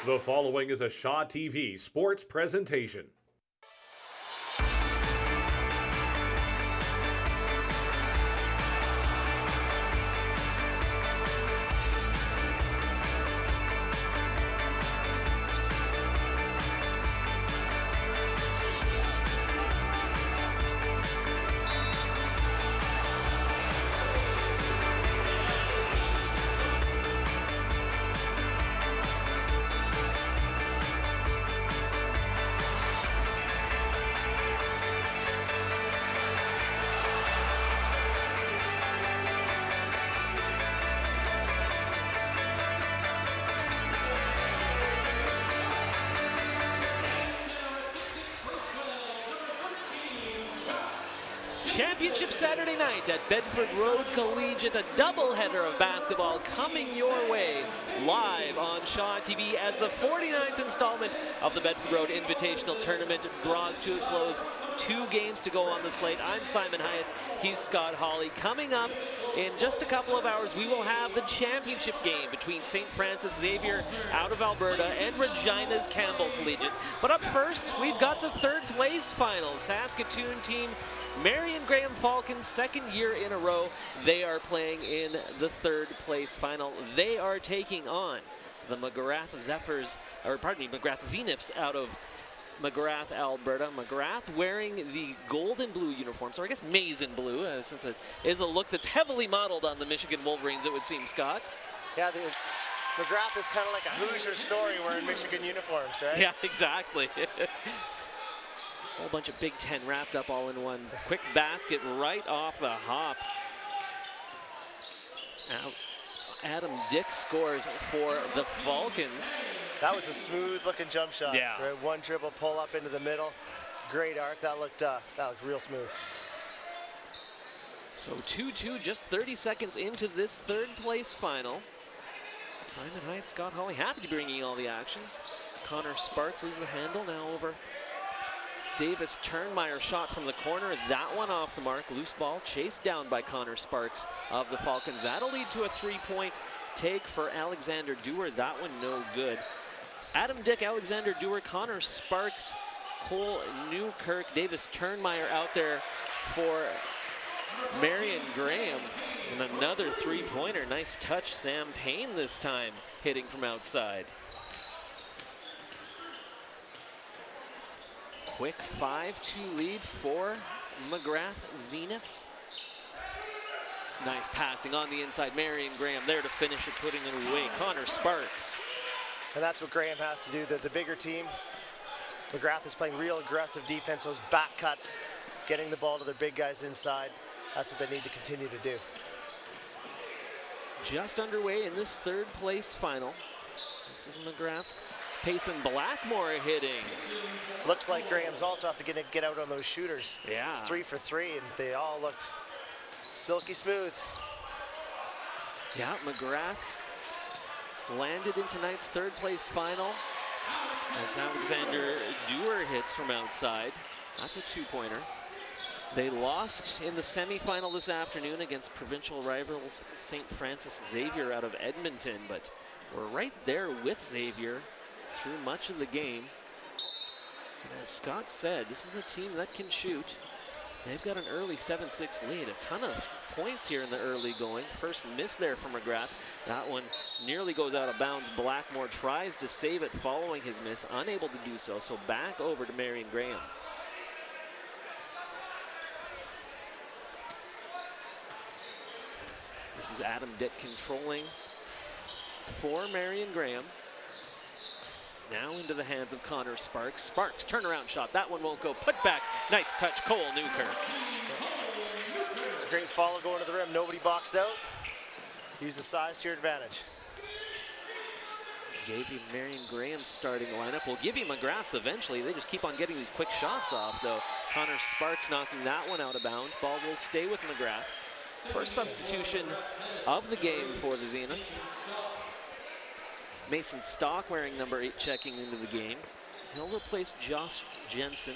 The following is a Shaw TV sports presentation. Championship Saturday night at Bedford Road Collegiate, a doubleheader of basketball coming your way live on Shaw TV as the 49th installment of the Bedford Road Invitational Tournament draws to a close. 2 games to go on the slate. I'm Simon Hyatt, he's Scott Hawley. Coming up in just a couple of hours, we will have the championship game between St. Francis Xavier out of Alberta and Regina's Campbell Collegiate. But up first, we've got the third place final. Saskatoon team Marion Graham Falcons, second year in a row, they are playing in the third place final. They are taking on the Magrath Zeniths out of Magrath, Alberta. Magrath wearing the gold and blue uniforms, or I guess maize and blue, since it is a look that's heavily modeled on the Michigan Wolverines, it would seem, Scott. Yeah, Magrath is kind of like a Hoosier story wearing Michigan uniforms, right? Yeah, exactly. Whole bunch of Big Ten wrapped up all in one. Quick basket right off the hop. Now, Adam Dick scores for the Falcons. That was a smooth looking jump shot. Yeah. Right? One dribble pull up into the middle. Great arc. That looked real smooth. So 2-2, just 30 seconds into this third place final. Simon Hyatt, Scott Hawley, happy to be bringing all the actions. Connor Sparks loses the handle now over Davis Turnmeyer, shot from the corner, that one off the mark. Loose ball chased down by Connor Sparks of the Falcons. That'll lead to a 3-point take for Alexander Dewar. That one no good. Adam Dick, Alexander Dewar, Connor Sparks, Cole Newkirk, Davis Turnmeyer out there for Marion Graham. And another 3-pointer. Nice touch, Sam Payne this time, hitting from outside. Quick 5-2 lead for Magrath Zeniths. Nice passing on the inside. Marion Graham there to finish it, putting it away. Connor Sparks. And that's what Graham has to do. The bigger team, Magrath is playing real aggressive defense, those back cuts, getting the ball to their big guys inside. That's what they need to continue to do. Just underway in this third place final. This is Magrath's Payson Blackmore hitting. Looks like Graham's also have to get out on those shooters. Yeah. It's 3 for 3, and they all looked silky smooth. Yeah, Magrath landed in tonight's third place final as Alexander Dewar hits from outside. That's a 2-pointer. They lost in the semifinal this afternoon against provincial rivals St. Francis Xavier out of Edmonton, but we're right there with Xavier through much of the game. And as Scott said, this is a team that can shoot. They've got an early 7-6 lead. A ton of points here in the early going. First miss there from Magrath. That one nearly goes out of bounds. Blackmore tries to save it following his miss, unable to do so. So back over to Marion Graham. This is Adam Dick controlling for Marion Graham. Now into the hands of Connor Sparks. Sparks, turnaround shot. That one won't go. Put back. Nice touch, Cole Newkirk. It's a great follow going to the rim. Nobody boxed out. Use the size to your advantage. Gave you Marion Graham's starting lineup. We'll give you Magrath's eventually. They just keep on getting these quick shots off, though. Connor Sparks knocking that one out of bounds. Ball will stay with Magrath. First substitution of the game for the Zeniths. Mason Stock wearing number 8 checking into the game. He'll replace Josh Jensen.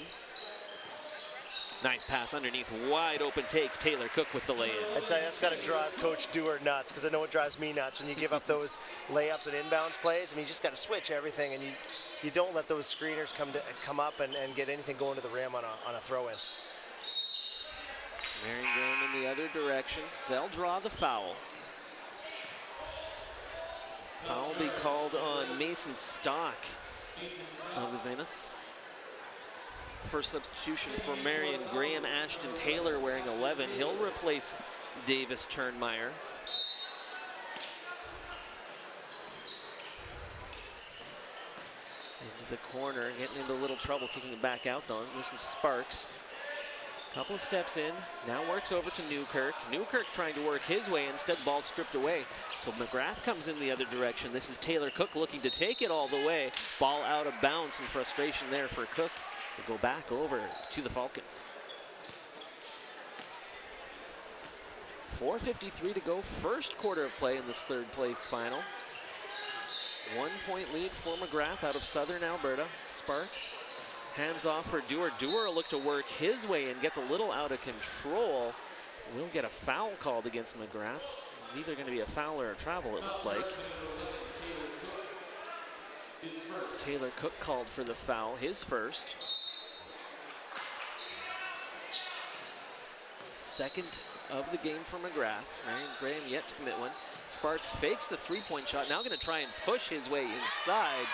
Nice pass underneath, wide open take. Taylor Cook with the lay-in. I'd say that's got to drive Coach Dewar nuts, because I know it drives me nuts when you give up those layups and inbounds plays. I mean, you just got to switch everything, and you don't let those screeners come up and get anything going to the rim on a throw-in. Marion Graham in the other direction. They'll draw the foul. Foul will be called on Mason Stock of the Zeniths. First substitution for Marion Graham, Ashton Taylor wearing 11. He'll replace Davis Turnmeyer. Into the corner, getting into a little trouble, kicking it back out though. This is Sparks. Couple of steps in, now works over to Newkirk. Newkirk trying to work his way, instead ball stripped away. So Magrath comes in the other direction. This is Taylor Cook looking to take it all the way. Ball out of bounds, and frustration there for Cook. So go back over to the Falcons. 4:53 to go, first quarter of play in this third place final. 1 point lead for Magrath out of southern Alberta. Sparks. Hands off for Dewar. Dewar will look to work his way and gets a little out of control. Will get a foul called against Magrath. Either going to be a foul or a travel, it looked like. Taylor Cook called for the foul, his first. Second of the game for Magrath. Marion Graham yet to commit one. Sparks fakes the three-point shot. Now going to try and push his way inside.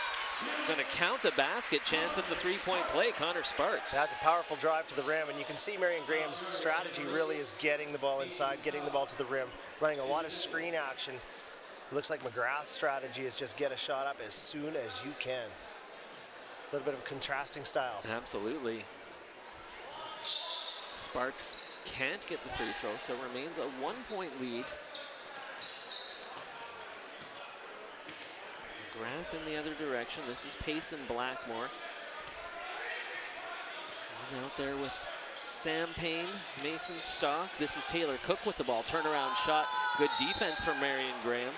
Going to count the basket, chance at the three-point play, Connor Sparks. That's a powerful drive to the rim, and you can see Marion Graham's strategy really is getting the ball inside, getting the ball to the rim, running a lot of screen action. It looks like Magrath's strategy is just get a shot up as soon as you can. A little bit of contrasting styles. Absolutely. Sparks can't get the free throw, so remains a 1 point lead. Magrath in the other direction. This is Payson Blackmore. He's out there with Sam Payne, Mason Stock. This is Taylor Cook with the ball. Turnaround shot. Good defense from Marion Graham.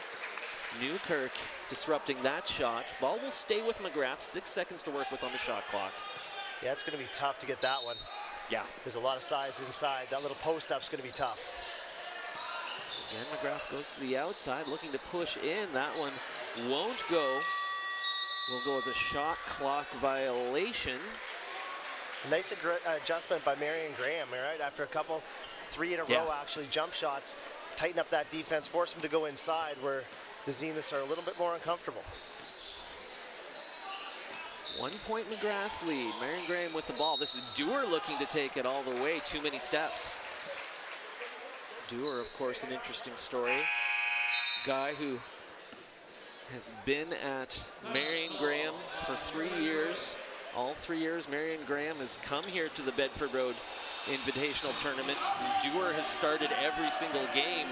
Newkirk disrupting that shot. Ball will stay with Magrath. 6 seconds to work with on the shot clock. Yeah, it's going to be tough to get that one. Yeah. There's a lot of size inside. That little post up's going to be tough. So again, Magrath goes to the outside, looking to push in. That one won't go. Will go as a shot clock violation. Nice adjustment by Marion Graham, right? After a couple, 3 in a row actually, jump shots, tighten up that defense, force them to go inside where the Zeniths are a little bit more uncomfortable. 1 point Magrath lead. Marion Graham with the ball. This is Dewar looking to take it all the way. Too many steps. Dewar, of course, an interesting story. Guy who has been at Marion Graham for 3 years. All 3 years, Marion Graham has come here to the Bedford Road Invitational Tournament. Dewar has started every single game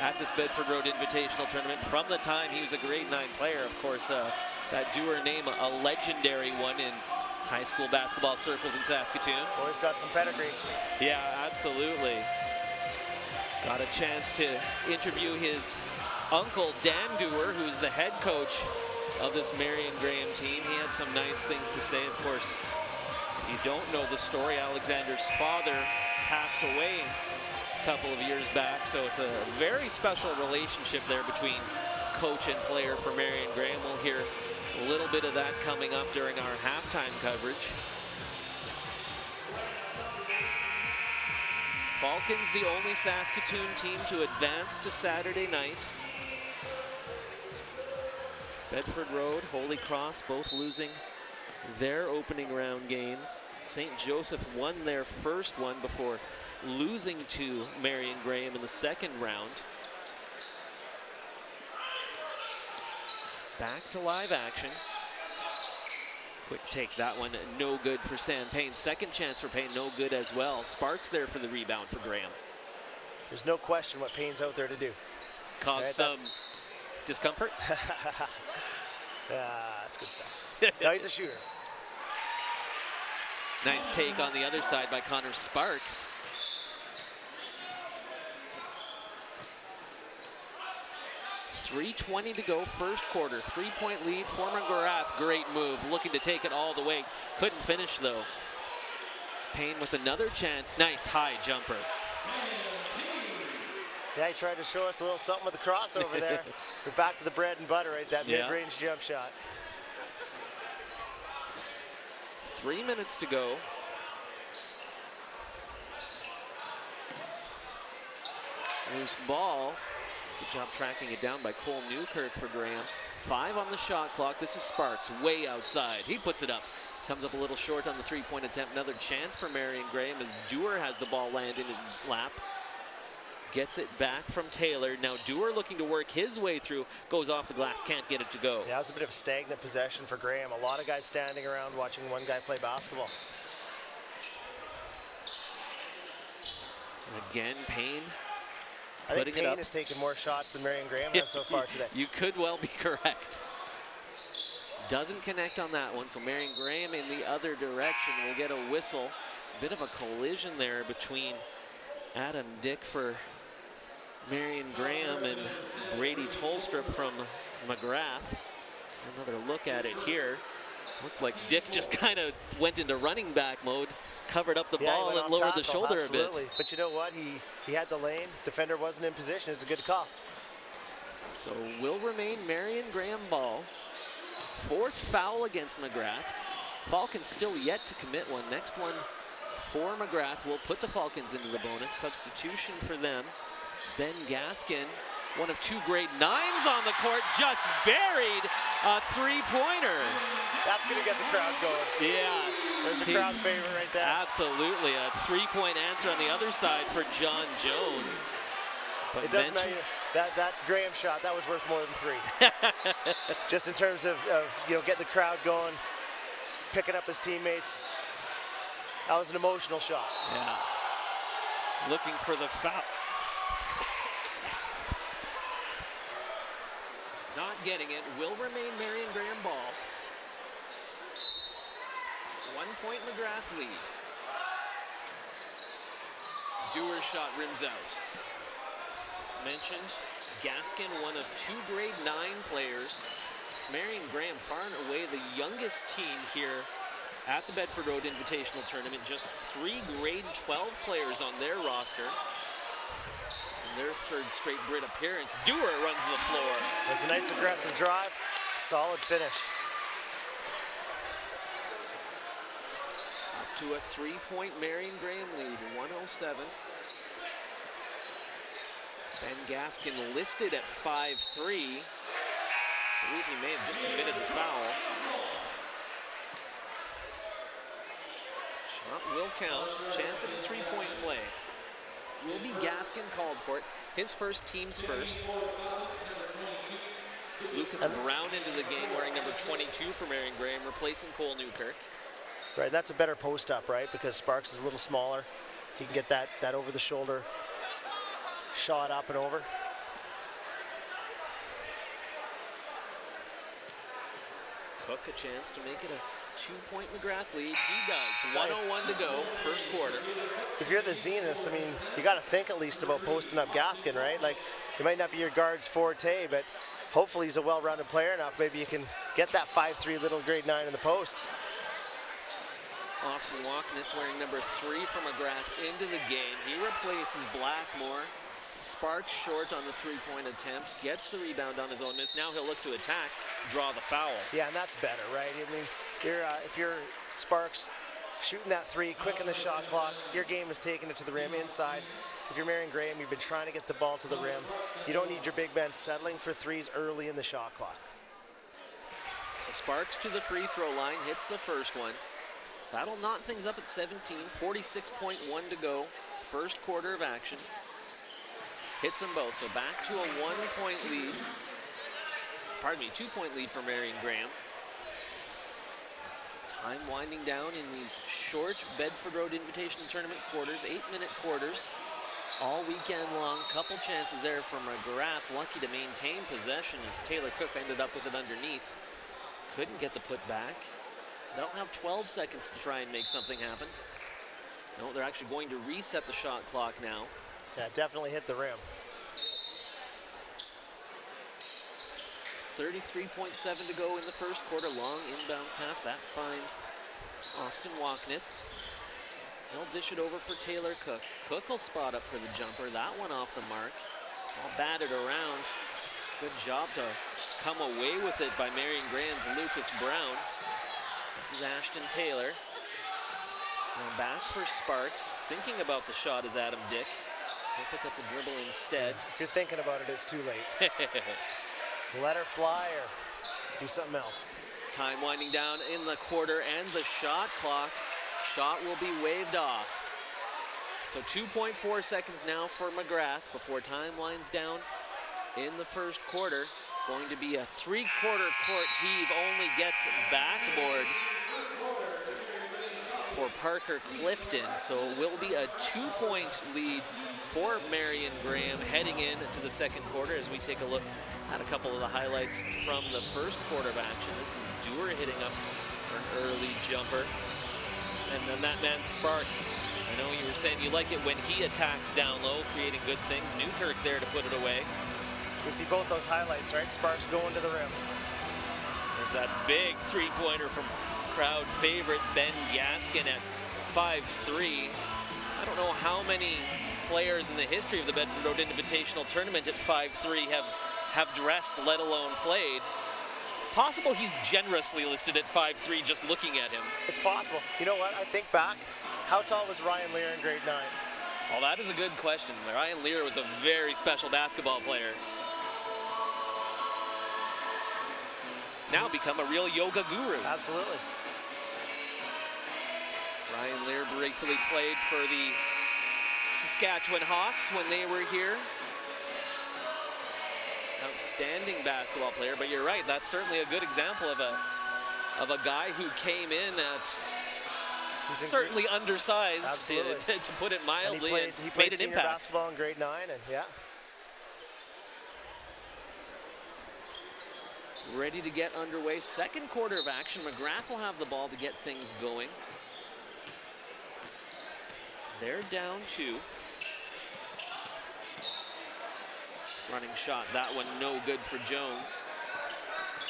at this Bedford Road Invitational Tournament from the time he was a grade 9 player. Of course, that Dewar name, a legendary one in high school basketball circles in Saskatoon. Boy's got some pedigree. Yeah, absolutely. Got a chance to interview his uncle, Dan Dewar, who's the head coach of this Marion Graham team. He had some nice things to say. Of course, if you don't know the story, Alexander's father passed away a couple of years back, so it's a very special relationship there between coach and player for Marion Graham. We'll hear a little bit of that coming up during our halftime coverage. Falcons, the only Saskatoon team to advance to Saturday night. Bedford Road, Holy Cross, both losing their opening round games. St. Joseph won their first one before losing to Marion Graham in the second round. Back to live action. Quick take, that one no good for Sam Payne. Second chance for Payne, no good as well. Sparks there for the rebound for Graham. There's no question what Payne's out there to do. Cause some discomfort. That's good stuff. No, he's a shooter. Nice take on the other side by Connor Sparks. .320 to go, first quarter. 3 point lead for Magrath. Great move, looking to take it all the way. Couldn't finish though. Payne with another chance. Nice high jumper. Yeah, he tried to show us a little something with the crossover there. We're back to the bread and butter, right? That mid-range jump shot. 3 minutes to go. Loose ball. Good job tracking it down by Cole Newkirk for Graham. 5 on the shot clock. This is Sparks way outside. He puts it up. Comes up a little short on the three-point attempt. Another chance for Marion Graham as Dewar has the ball land in his lap. Gets it back from Taylor. Now Dewar looking to work his way through. Goes off the glass, can't get it to go. Yeah, that was a bit of a stagnant possession for Graham. A lot of guys standing around watching one guy play basketball. And again, Payne I think Payne has taken more shots than Marion Graham has so far today. You could well be correct. Doesn't connect on that one, so Marion Graham in the other direction will get a whistle. Bit of a collision there between Adam Dick for Marion Graham and Brady Tolstrup from Magrath. Another look at it here. Looked like Dick just kind of went into running back mode, covered up the ball and lowered the shoulder a bit. But you know what? He had the lane. Defender wasn't in position. It's a good call. So will remain Marion Graham ball. 4th foul against Magrath. Falcons still yet to commit one. Next one for Magrath will put the Falcons into the bonus. Substitution for them. Ben Gaskin, one of 2 grade 9s on the court, just buried a 3-pointer. That's going to get the crowd going. Yeah. There's a crowd favorite right there. Absolutely. A 3-point answer on the other side for John Jones. But it doesn't matter. That Graham shot, that was worth more than 3. Just in terms of getting the crowd going, picking up his teammates. That was an emotional shot. Yeah. Looking for the foul. Not getting it. Will remain Marion Graham ball. 1-point Magrath lead. Dewar's shot rims out. Mentioned Gaskin, one of 2 grade 9 players. It's Marion Graham, far and away the youngest team here at the Bedford Road Invitational Tournament. Just 3 grade 12 players on their roster. And their 3rd straight BRIT appearance. Dewar runs the floor. It was a nice aggressive drive, solid finish. Up to a 3-point Marion Graham lead, 107. Ben Gaskin listed at 5'3". I believe he may have just committed the foul. Shot will count. Chance at a 3-point play. Will be Gaskin called for it. His first, team's first. Lucas Brown into the game wearing number 22 for Marion Graham, replacing Cole Newkirk. Right, that's a better post up, right? Because Sparks is a little smaller. He can get that over the shoulder shot up and over. Cook a chance to make it a 2-point Magrath lead. He does. 1:01 to go, first quarter. If you're the Zeniths, I mean, you got to think at least about posting up Gaskin, right? Like, he might not be your guard's forte, but hopefully he's a well-rounded player enough. Maybe you can get that 5'3" little grade 9 in the post. Austin Walknitz wearing number 3 for Magrath into the game. He replaces Blackmore. Sparks short on the 3-point attempt, gets the rebound on his own miss. Now he'll look to attack, draw the foul. Yeah, and that's better, right? I mean, if you're Sparks shooting that 3, quick in the shot clock, your game is taking it to the rim inside. If you're Marion Graham, you've been trying to get the ball to the rim. You don't need your big men settling for 3s early in the shot clock. So Sparks to the free throw line, hits the first one. That'll knot things up at 17, 46.1 to go, first quarter of action. Hits them both, so back to a 1-point lead. Pardon me, 2-point lead for Marion Graham. Time winding down in these short Bedford Road Invitational Tournament quarters, 8-minute quarters. All weekend long, couple chances there for Magrath, lucky to maintain possession as Taylor Cook ended up with it underneath. Couldn't get the put back. They'll have 12 seconds to try and make something happen. No, they're actually going to reset the shot clock now. Yeah, definitely hit the rim. 33.7 to go in the first quarter. Long inbounds pass. That finds Austin Walknitz. He'll dish it over for Taylor Cook. Cook will spot up for the jumper. That one off the mark. All batted around. Good job to come away with it by Marion Graham's Lucas Brown. This is Ashton Taylor. Now back for Sparks. Thinking about the shot is Adam Dick. He'll pick up the dribble instead. If you're thinking about it, it's too late. Let her fly or do something else. Time winding down in the quarter and the shot clock. Shot will be waved off. So 2.4 seconds now for Magrath before time winds down in the first quarter. Going to be a three-quarter court heave, only gets backboard for Parker Clifton. So it will be a 2-point lead for Marion Graham heading into the second quarter as we take a look at a couple of the highlights from the first quarter of action. This is Dewar hitting up for an early jumper. And then that man Sparks, I know you were saying you like it when he attacks down low, creating good things. Newkirk there to put it away. You see both those highlights, right? Sparks going to the rim. There's that big three-pointer from crowd favorite Ben Gaskin at 5'3". I don't know how many players in the history of the Bedford Road Invitational Tournament at 5'3" have dressed, let alone played. It's possible he's generously listed at 5'3", just looking at him. It's possible. You know what? I think back. How tall was Ryan Lear in grade 9? Well, that is a good question. Ryan Lear was a very special basketball player. Now become a real yoga guru. Absolutely. Ryan Lear briefly played for the Saskatchewan Hawks when they were here. Outstanding basketball player, but you're right, that's certainly a good example of a guy who came in at certainly undersized, to put it mildly, and he made played an senior impact. basketball in grade 9, and yeah. Ready to get underway. Second quarter of action. Magrath will have the ball to get things going. They're down 2. Running shot, that one no good for Jones.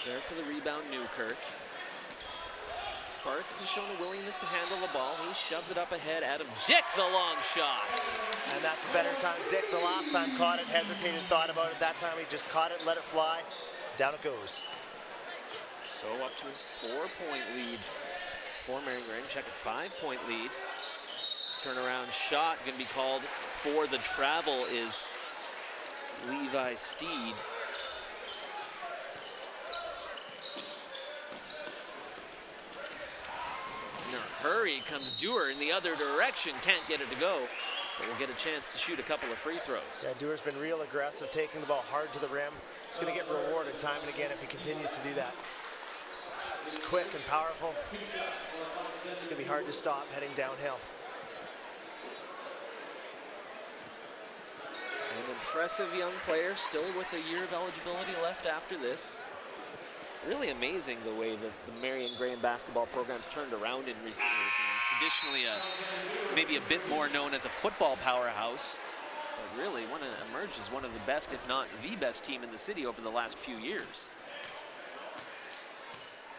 There for the rebound, Newkirk. Sparks has shown a willingness to handle the ball. He shoves it up ahead. Adam Dick, the long shot. And that's a better time. Dick the last time caught it, hesitated, thought about it. That time he just caught it, let it fly. Down it goes. So up to a 4-point lead for Marion Graham. Check it, 5-point lead. Turnaround shot going to be called for the travel is Levi Steed. So in a hurry comes Dewar in the other direction. Can't get it to go, but will get a chance to shoot a couple of free throws. Yeah, Dewar's been real aggressive, taking the ball hard to the rim. He's going to get rewarded time and again if he continues to do that. He's quick and powerful. It's going to be hard to stop heading downhill. An impressive young player, still with a year of eligibility left after this. Really amazing the way that the Marion Graham basketball program's turned around in recent years. Traditionally, maybe a bit more known as a football powerhouse, but really emerged as one of the best, if not the best team in the city over the last few years.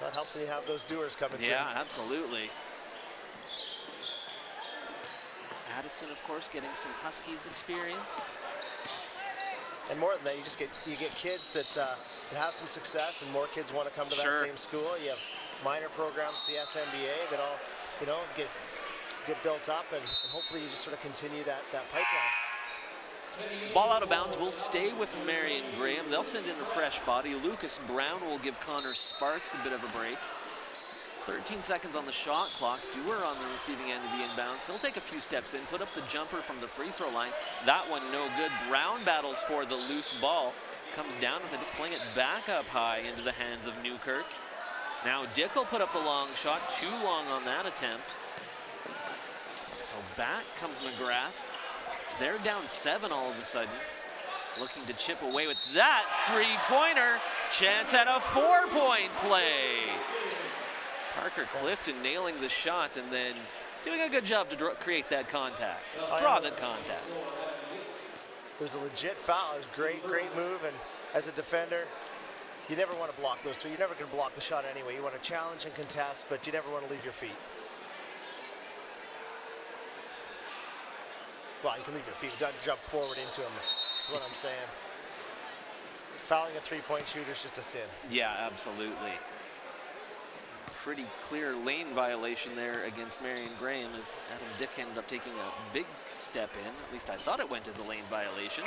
That helps when you have those doers coming through. Yeah, absolutely. Addison, of course, getting some Huskies experience. And more than that, you get kids that have some success, and more kids want to come to that same school. You have minor programs at the SNBA that all get built up, and hopefully you just sort of continue that pipeline. Ball out of bounds will stay with Marion Graham. They'll send in a fresh body. Lucas Brown will give Connor Sparks a bit of a break. 13 seconds on the shot clock. Dewar on the receiving end of the inbounds. He'll take a few steps in, put up the jumper from the free throw line. That one no good. Brown battles for the loose ball. Comes down with it, fling it back up high into the hands of Newkirk. Now Dick will put up the long shot. Too long on that attempt. So back comes Magrath. They're down 7 all of a sudden. Looking to chip away with that three-pointer. Chance at a 4-point play. Parker Clifton nailing the shot and then doing a good job to create that contact, draw that contact. There's a legit foul. It was great move, and as a defender, you never want to block those three. You're never going to block the shot anyway. You want to challenge and contest, but you never want to leave your feet. Well, you can leave your feet, don't jump forward into him. That's what I'm saying. Fouling a three-point shooter is just a sin. Yeah, absolutely. Pretty clear lane violation there against Marion Graham as Adam Dick ended up taking a big step in. At least I thought it went as a lane violation.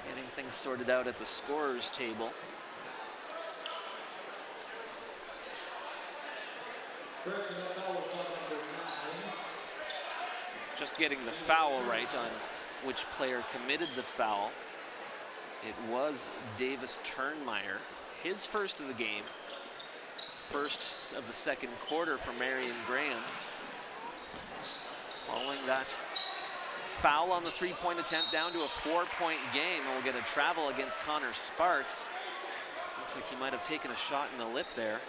Getting things sorted out at the scorer's table. Just getting the foul right on which player committed the foul. It was Davis Turnmeyer, his first of the game. First of the second quarter for Marion Graham. Following that foul on the three-point attempt, down to a 4-point game, and we'll get a travel against Connor Sparks. Looks like he might have taken a shot in the lip there.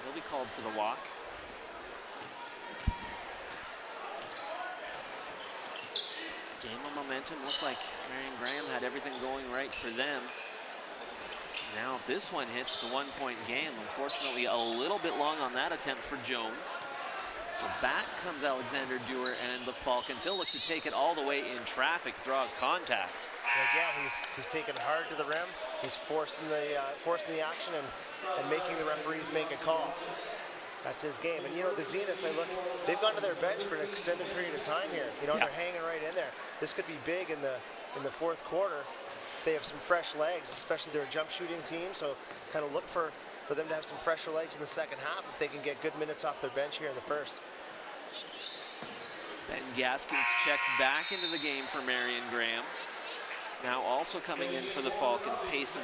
He'll be called for the walk. Game of momentum. Looked like Marion Graham had everything going right for them. Now if this one hits, it's a 1-point game. Unfortunately, a little bit long on that attempt for Jones. So back comes Alexander Dewar and the Falcons. He'll look to take it all the way in traffic, draws contact. Again, he's taking it hard to the rim. He's forcing the action and making the referees make a call. That's his game. And you know, the Zeniths, they've gone to their bench for an extended period of time here. You know, they're hanging right in there. This could be big in the fourth quarter. They have some fresh legs, especially they're a jump shooting team. So kind of look for them to have some fresher legs in the second half if they can get good minutes off their bench here in the first. Ben Gaskins checked back into the game for Marion Graham. Now also coming in for the Falcons, Payson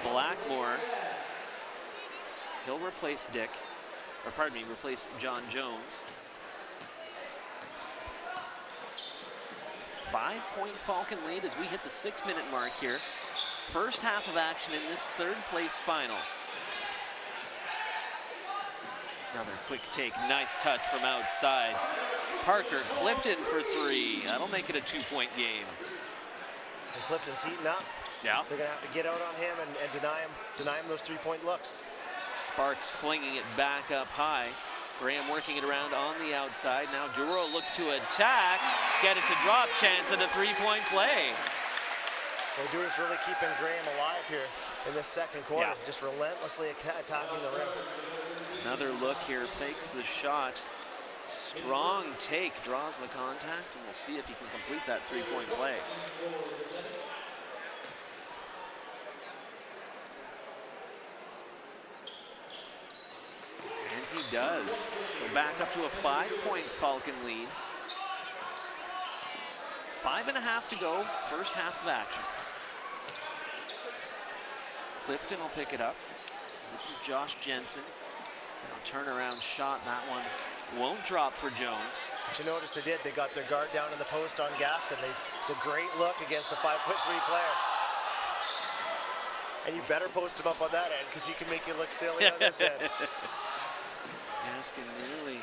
Blackmore. He'll replace replace John Jones. 5-point Falcon lead as we hit the 6-minute mark here. First half of action in this third place final. Another quick take, nice touch from outside. Parker Clifton for three. That'll make it a 2-point game. And Clifton's heating up. Yeah. They're gonna have to get out on him and deny him those 3-point looks. Sparks flinging it back up high. Graham working it around on the outside. Now Duro look to attack, get it to drop, chance at a 3-point play. Well, Duro's really keeping Graham alive here in this second quarter, just relentlessly attacking the rim. Another look here, fakes the shot. Strong take, draws the contact, and we'll see if he can complete that 3-point play. And he does. So back up to a 5-point Falcon lead. 5.5 to go, first half of action. Clifton will pick it up. This is Josh Jensen. Turnaround shot, that one won't drop for Jones. But you notice they did, they got their guard down in the post on Gaskin. It's a great look against a 5'3" player. And you better post him up on that end because he can make you look silly on this end. Gaskin really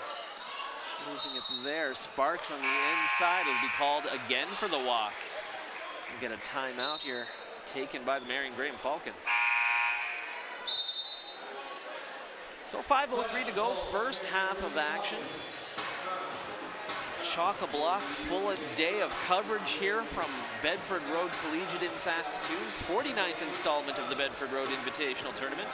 losing it there. Sparks on the inside will be called again for the walk. We'll get a timeout here taken by the Marion Graham Falcons. So 5:03 to go, first half of action. Chock-a-block, full a day of coverage here from Bedford Road Collegiate in Saskatoon. 49th installment of the Bedford Road Invitational Tournament.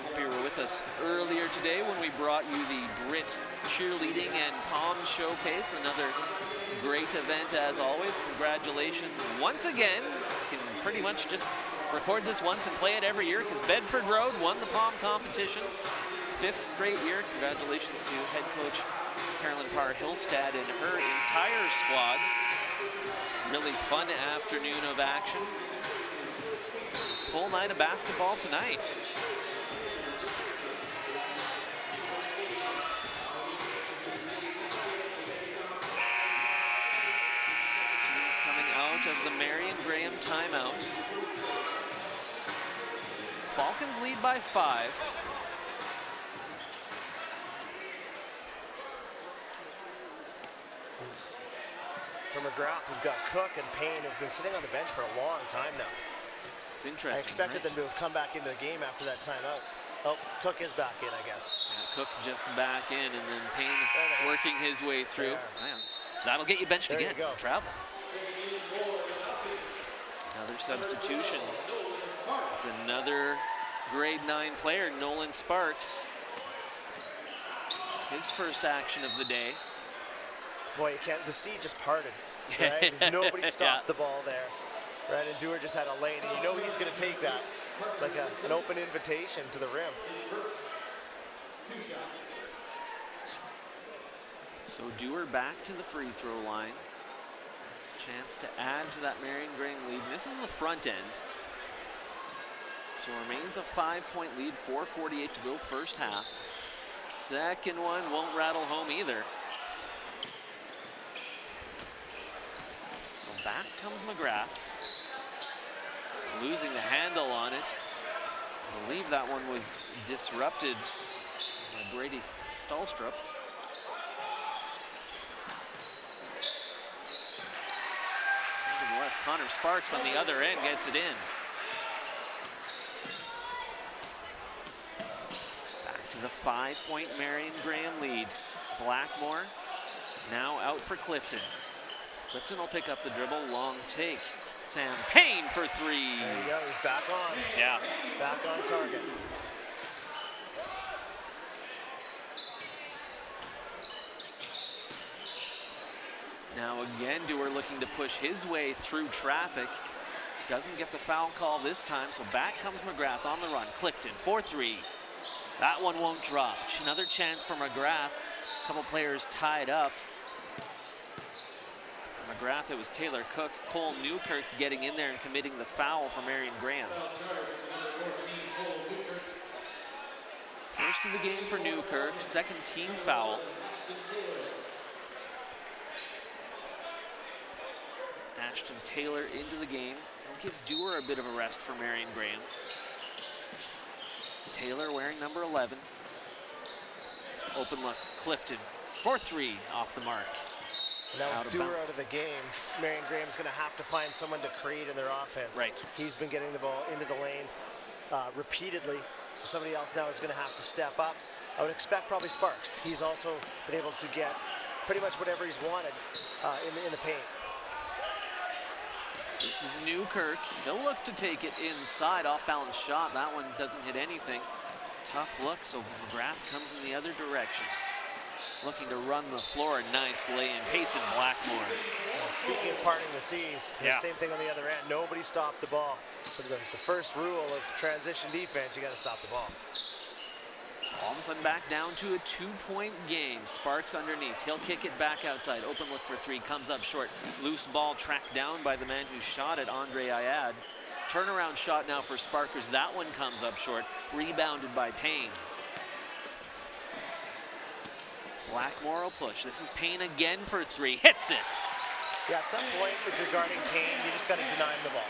Hope you were with us earlier today when we brought you the BRIT Cheerleading and Pom Showcase. Another great event as always. Congratulations once again. You can pretty much just record this once and play it every year because Bedford Road won the Pom competition. 5th straight year. Congratulations to head coach Carolyn Parr-Hillstad and her entire squad. Really fun afternoon of action. Full night of basketball tonight. Teams coming out of the Marion Graham timeout. Falcons lead by 5. For Magrath, we've got Cook and Payne who've been sitting on the bench for a long time now. It's interesting. I expected them to have come back into the game after that timeout. Oh, Cook is back in, I guess. Yeah, Cook just back in, and then Payne working his way through. Man, that'll get you benched There again. you go. Travels. Another substitution. It's another grade 9 player, Nolan Sparks. His first action of the day. Boy, you can't. The sea just parted. Right? Nobody stopped the ball there. Right, and Dewar just had a lane, and you know he's going to take that. It's like an open invitation to the rim. So Dewar back to the free throw line. Chance to add to that Marion Graham lead. And this is the front end. So remains a 5-point lead, 4:48 to go first half. Second one won't rattle home either. So back comes Magrath. Losing the handle on it. I believe that one was disrupted by Brady Stallstrup. Connor Sparks on the other end gets it in. Back to the 5-point Marion Graham lead. Blackmore now out for Clifton. Clifton will pick up the dribble, long take. Sam Payne for three. There you go, he's back on. Yeah. Back on target. Now again, Dewar looking to push his way through traffic. Doesn't get the foul call this time, so back comes Magrath on the run. Clifton, 4-3. That one won't drop. Another chance for Magrath. A couple players tied up. For Magrath, it was Taylor Cook. Cole Newkirk getting in there and committing the foul for Marion Graham. First of the game for Newkirk, second team foul. Ashton Taylor into the game. I'll give Dewar a bit of a rest for Marion Graham. Taylor wearing number 11. Open look, Clifton, 4-3 off the mark. Now with Dewar out of the game, Marion Graham's going to have to find someone to create in their offense. Right. He's been getting the ball into the lane repeatedly, so somebody else now is going to have to step up. I would expect probably Sparks. He's also been able to get pretty much whatever he's wanted in the paint. This is Newkirk. He'll look to take it inside, off-balance shot. That one doesn't hit anything. Tough look, so Magrath comes in the other direction. Looking to run the floor, nice lay-in. Payson Blackmore. Speaking of parting the seas, the same thing on the other end. Nobody stopped the ball. So the first rule of transition defense, you got to stop the ball. So all of a sudden back down to a 2-point game. Sparks underneath. He'll kick it back outside. Open look for three. Comes up short. Loose ball tracked down by the man who shot it, Andre Ayad. Turnaround shot now for Sparkers. That one comes up short. Rebounded by Payne. Blackmore will push. This is Payne again for three. Hits it. Yeah, at some point, if you're guarding Payne, you just got to deny him the ball.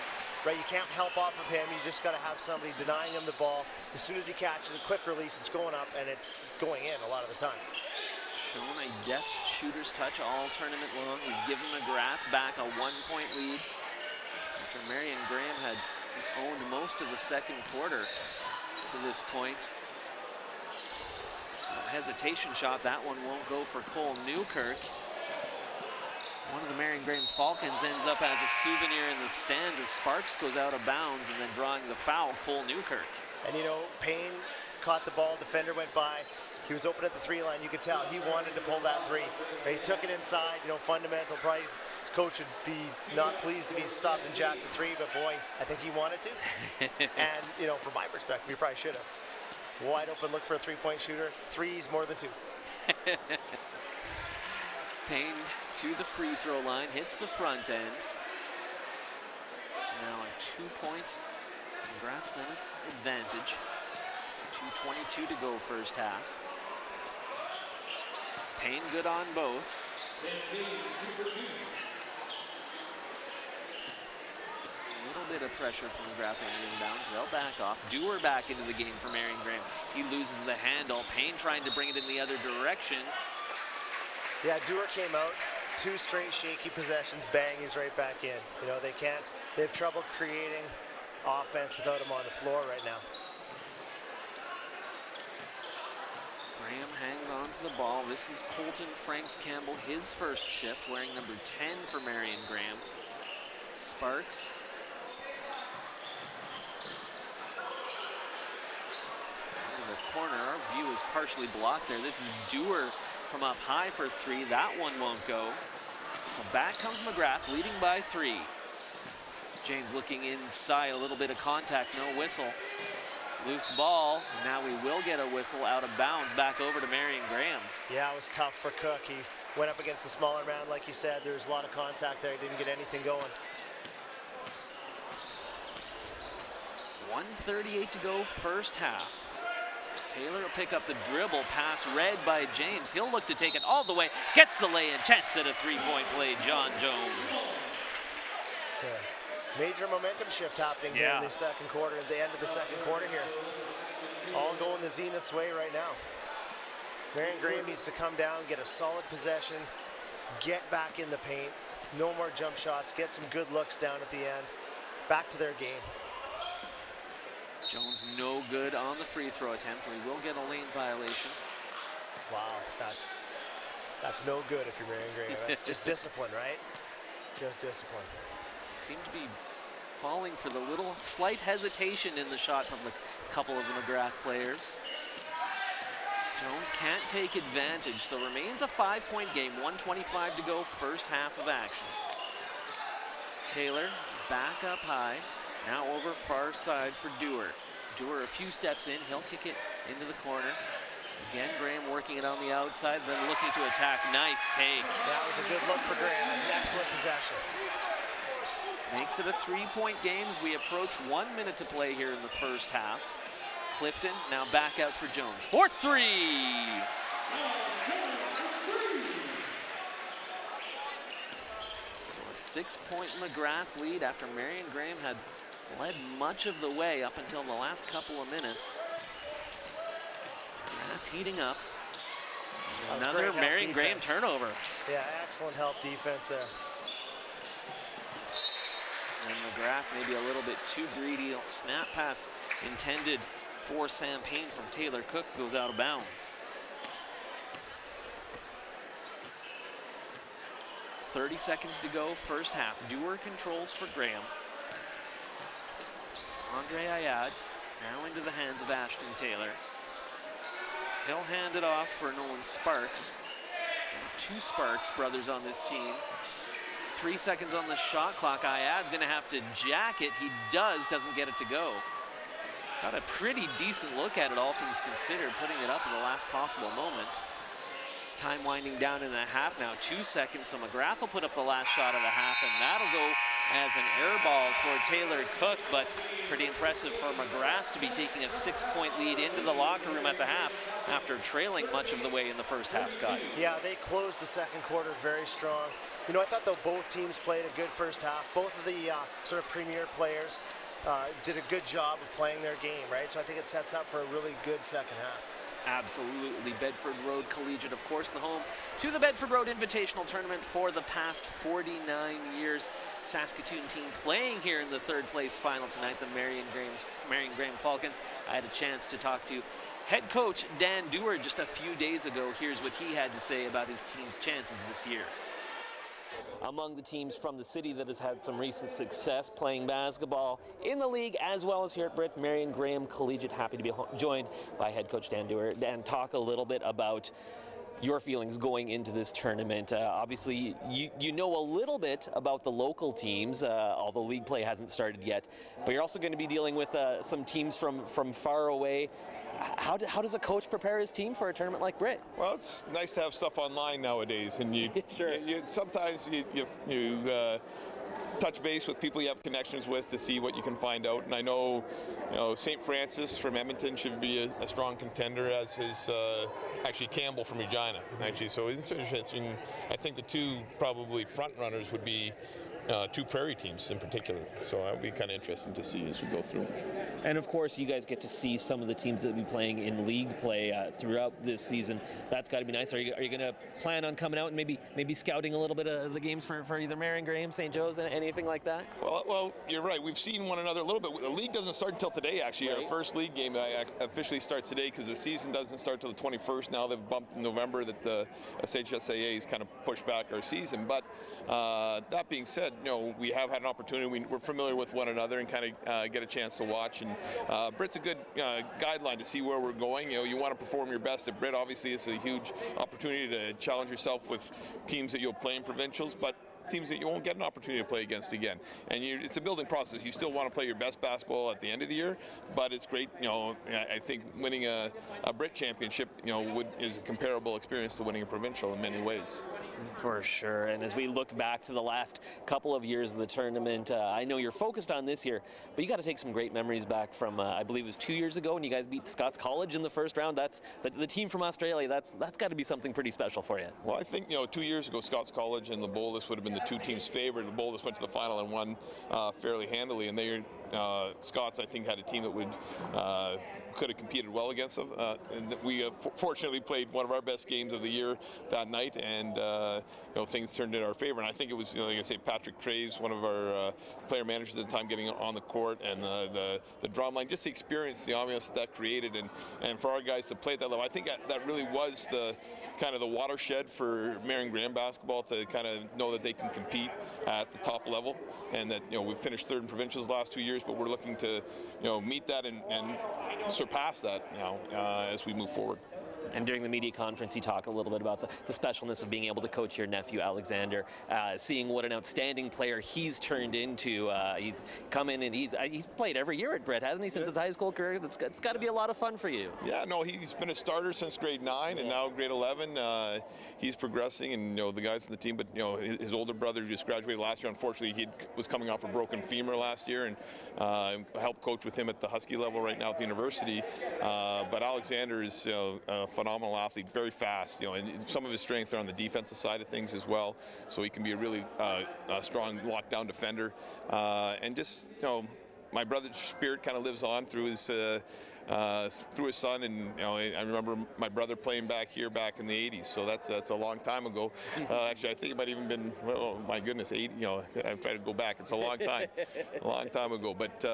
Right, you can't help off of him. You just got to have somebody denying him the ball. As soon as he catches a quick release, it's going up, and it's going in a lot of the time. Shown a deft shooter's touch all tournament long. He's given Magrath back a 1-point lead after Marion Graham had owned most of the second quarter to this point. A hesitation shot. That one won't go for Cole Newkirk. One of the Marion Graham Falcons ends up as a souvenir in the stands as Sparks goes out of bounds, and then drawing the foul, Cole Newkirk. And you know, Payne caught the ball, defender went by. He was open at the three line. You could tell he wanted to pull that three. He took it inside, you know, fundamental. Probably his coach would be not pleased to be stopped and jacked the three, but boy, I think he wanted to. And, you know, from my perspective, he probably should have. Wide open look for a three-point shooter. Three's more than two. Payne to the free throw line, hits the front end. So now a 2-point Magrath Sennis advantage. 2:22 to go first half. Payne good on both. A little bit of pressure from Magrath on the inbounds. They'll back off. Dewar back into the game for Marion Graham. He loses the handle. Payne trying to bring it in the other direction. Yeah, Dewar came out, 2 straight shaky possessions, bang, he's right back in. You know, they have trouble creating offense without him on the floor right now. Graham hangs on to the ball. This is Colton Franks Campbell, his first shift, wearing number 10 for Marion Graham. Sparks. In the corner, our view is partially blocked there. This is Dewar from up high for 3. That one won't go. So back comes Magrath, leading by 3. James looking inside, a little bit of contact, no whistle. Loose ball, now we will get a whistle out of bounds, back over to Marion Graham. Yeah, it was tough for Cook. He went up against the smaller man, like you said. There was a lot of contact there, he didn't get anything going. 1:38 to go, first half. Taylor will pick up the dribble, pass read by James. He'll look to take it all the way, gets the lay-in, chance at a three-point play, John Jones. It's a major momentum shift happening here in the second quarter, at the end of the second quarter here. All going the Zenith's way right now. Marion Graham needs to come down, get a solid possession, get back in the paint, no more jump shots, get some good looks down at the end, back to their game. Jones no good on the free throw attempt. We will get a lane violation. Wow, that's no good if you're Marion Graham. That's just discipline, right? Just discipline. Seem to be falling for the little slight hesitation in the shot from the couple of the Magrath players. Jones can't take advantage, so remains a 5-point game. 1:25 to go, first half of action. Taylor back up high. Now over far side for Dewar. Dewar a few steps in, he'll kick it into the corner. Again, Graham working it on the outside, then looking to attack. Nice take. That was a good look for Graham. That's an excellent possession. Makes it a 3-point game as we approach 1 minute to play here in the first half. Clifton now back out for Jones. 4-3! So a 6-point Magrath lead after Marion Graham had led much of the way up until the last couple of minutes. Magrath heating up. Another Marion Graham turnover. Yeah, excellent help defense there. And Magrath maybe a little bit too greedy. Snap pass intended for Sam Payne from Taylor Cook goes out of bounds. 30 seconds to go, first half. Dewar controls for Graham. Andre Ayad now into the hands of Ashton Taylor. He'll hand it off for Nolan Sparks. 2 Sparks brothers on this team. 3 seconds on the shot clock. Ayad's gonna have to jack it. He doesn't get it to go. Got a pretty decent look at it, all things considered, putting it up at the last possible moment. Time winding down in the half now, 2 seconds, so Magrath will put up the last shot of the half, and that'll go as an air ball for Taylor Cook, but pretty impressive for Magrath to be taking a 6-point lead into the locker room at the half after trailing much of the way in the first half, Scott. Yeah, they closed the second quarter very strong. You know, I thought though both teams played a good first half. Both of the sort of premier players did a good job of playing their game, right? So I think it sets up for a really good second half. Absolutely. Bedford Road Collegiate, of course, the home to the Bedford Road Invitational Tournament for the past 49 years. Saskatoon team playing here in the third place final tonight, the Marion Graham Falcons. I had a chance to talk to head coach Dan Dewar just a few days ago. Here's what he had to say about his team's chances this year. Among the teams from the city that has had some recent success playing basketball in the league as well as here at BRIT, Marion Graham Collegiate. Happy to be joined by head coach Dan Dewar. Dan, talk a little bit about your feelings going into this tournament. Obviously, you know a little bit about the local teams, although league play hasn't started yet, but you're also going to be dealing with some teams from far away. How does a coach prepare his team for a tournament like BRIT? Well, it's nice to have stuff online nowadays, and you sometimes you touch base with people you have connections with to see what you can find out. And I know, St. Francis from Edmonton should be a strong contender, as is actually Campbell from Regina. Actually, so it's interesting. I think the two probably front runners would be two Prairie teams in particular. So that'll be kind of interesting to see as we go through. And of course, you guys get to see some of the teams that will be playing in league play throughout this season. That's got to be nice. Are you going to plan on coming out and maybe scouting a little bit of the games for either Marion Graham, St. Joe's, anything like that? Well, you're right. We've seen one another a little bit. The league doesn't start until today, actually. Right. Our first league game officially starts today because the season doesn't start till the 21st. Now they've bumped in November that the SHSAA has kind of pushed back our season. But that being said, we have had an opportunity. We're familiar with one another and kind of get a chance to watch. And BRIT's a good guideline to see where we're going. You want to perform your best at BRIT. Obviously, it's a huge opportunity to challenge yourself with teams that you'll play in provincials, but teams that you won't get an opportunity to play against again. And it's a building process. You still want to play your best basketball at the end of the year, but it's great. I think winning a BRIT championship, is a comparable experience to winning a provincial in many ways. For sure. And as we look back to the last couple of years of the tournament, I know you're focused on this year, but you got to take some great memories back from, I believe it was 2 years ago when you guys beat Scots College in the first round. That's the team from Australia. That's got to be something pretty special for you. Well, I think 2 years ago, Scots College and the Boldest would have been the two teams favored. The Boldest went to the final and won fairly handily, and Scots, I think, had a team that could have competed well against them. And we fortunately played one of our best games of the year that night, and things turned in our favor. And I think it was, like I say, Patrick Traves, one of our player managers at the time, getting on the court, and the drum line, just the experience, the ambiance that created, and for our guys to play at that level. I think that really was the kind of the watershed for Marion Graham basketball to kind of know that they can compete at the top level, and that we finished third in provincials the last 2 years, but we're looking to meet that and surpass that as we move forward. And during the media conference, you talk a little bit about the specialness of being able to coach your nephew, Alexander, seeing what an outstanding player he's turned into. He's come in and he's played every year at BRIT, hasn't he, since his high school career? It's got to be a lot of fun for you. Yeah, no, he's been a starter since grade 9 and now grade 11. He's progressing, and the guys in the team, but his older brother just graduated last year. Unfortunately, he was coming off a broken femur last year, and helped coach with him at the Husky level right now at the university. But Alexander is a phenomenal athlete, very fast, and some of his strengths are on the defensive side of things as well. So he can be a really strong lockdown defender, and just my brother's spirit kind of lives on through his son, and I remember my brother playing back here back in the 80s, so that's a long time ago. Actually, I think it might even been, oh my goodness, 8. I'm trying to go back. It's a long time, ago. But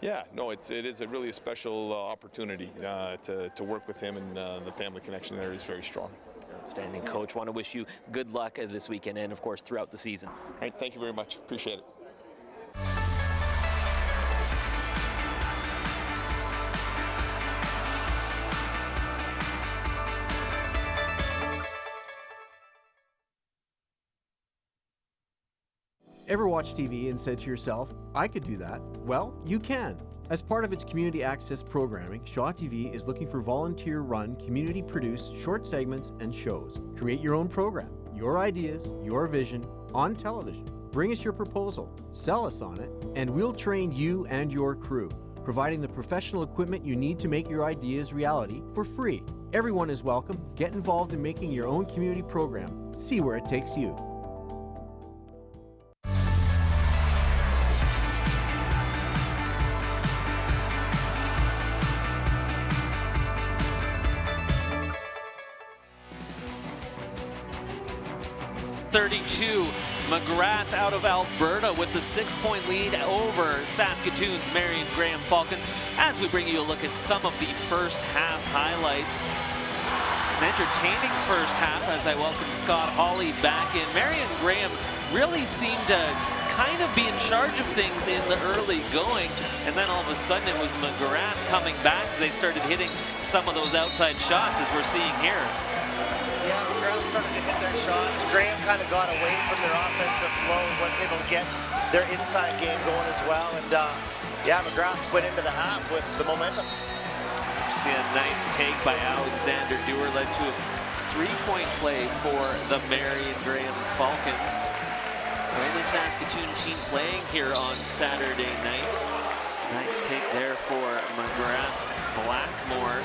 it is a really special opportunity to work with him, and the family connection there is very strong. Outstanding, Coach. Want to wish you good luck this weekend and, of course, throughout the season. All right, thank you very much. Appreciate it. Ever watch TV and said to yourself, I could do that? Well, you can. As part of its community access programming, Shaw TV is looking for volunteer-run, community-produced short segments and shows. Create your own program, your ideas, your vision, on television. Bring us your proposal, sell us on it, and we'll train you and your crew, providing the professional equipment you need to make your ideas reality for free. Everyone is welcome. Get involved in making your own community program. See where it takes you. Magrath out of Alberta with the 6-point lead over Saskatoon's Marion Graham Falcons, as we bring you a look at some of the first half highlights. An entertaining first half as I welcome Scott Hawley back in. Marion Graham really seemed to kind of be in charge of things in the early going, and then all of a sudden it was Magrath coming back as they started hitting some of those outside shots, as we're seeing here. Yeah, Magrath started to hit their shots. Graham kind of got away from their offensive flow and wasn't able to get their inside game going as well. And Magrath went into the half with the momentum. See a nice take by Alexander Dewar, led to a 3-point play for the Marion Graham Falcons. Only Saskatoon team playing here on Saturday night. Nice take there for Magrath's Blackmore.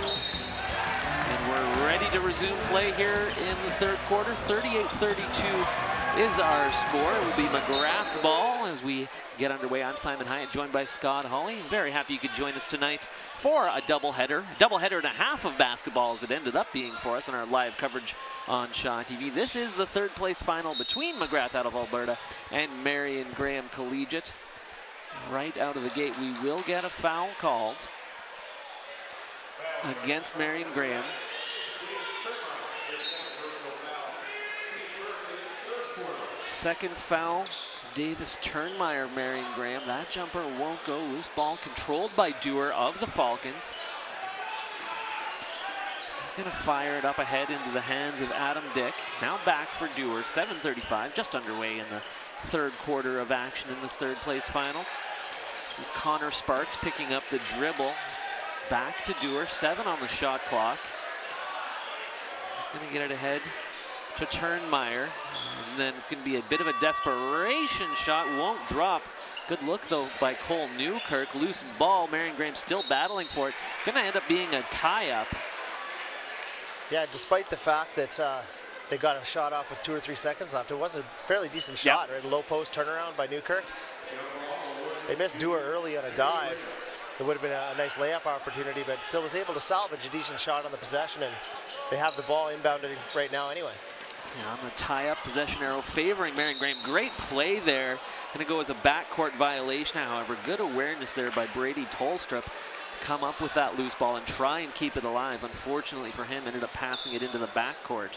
And we're ready to resume play here in the third quarter. 38-32 is our score. It will be Magrath's ball as we get underway. I'm Simon Hyatt, joined by Scott Hawley. Very happy you could join us tonight for a doubleheader and a half of basketball as it ended up being for us in our live coverage on Shaw TV. This is the third place final between Magrath out of Alberta and Marion Graham Collegiate. Right out of the gate, we will get a foul called against Marion Graham. Second foul, Davis Turnmeyer, Marion Graham. That jumper won't go. Loose ball controlled by Dewar of the Falcons. He's going to fire it up ahead into the hands of Adam Dick. Now back for Dewar. 7:35, just underway in the third quarter of action in this third place final. This is Connor Sparks picking up the dribble. Back to Dewar, 7 on the shot clock. He's going to get it ahead to Turnmeyer, and then it's going to be a bit of a desperation shot, won't drop. Good look though by Cole Newkirk. Loose ball, Marion Graham still battling for it. Going to end up being a tie-up. Yeah, despite the fact that they got a shot off with 2 or 3 seconds left, it was a fairly decent shot, right? Low post turnaround by Newkirk. They missed Dewar early on a dive. It would have been a nice layup opportunity, but still was able to salvage a decent shot on the possession, and they have the ball inbounded right now anyway. Yeah, on the tie-up, possession arrow favoring Marion Graham. Great play there. Going to go as a backcourt violation, however. Good awareness there by Brady Tolstrup to come up with that loose ball and try and keep it alive. Unfortunately for him, ended up passing it into the backcourt.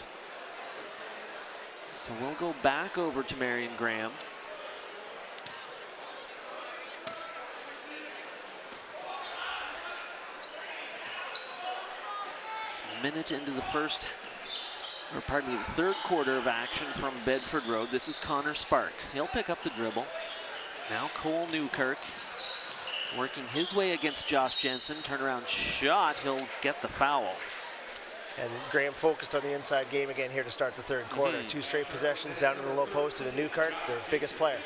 So we'll go back over to Marion Graham. Minute into the third quarter of action from Bedford Road. This is Connor Sparks. He'll pick up the dribble. Now Cole Newkirk working his way against Josh Jensen. Turnaround shot, he'll get the foul. And Graham focused on the inside game again here to start the third quarter. 2 straight possessions down in the low post to the Newkirk, their biggest player.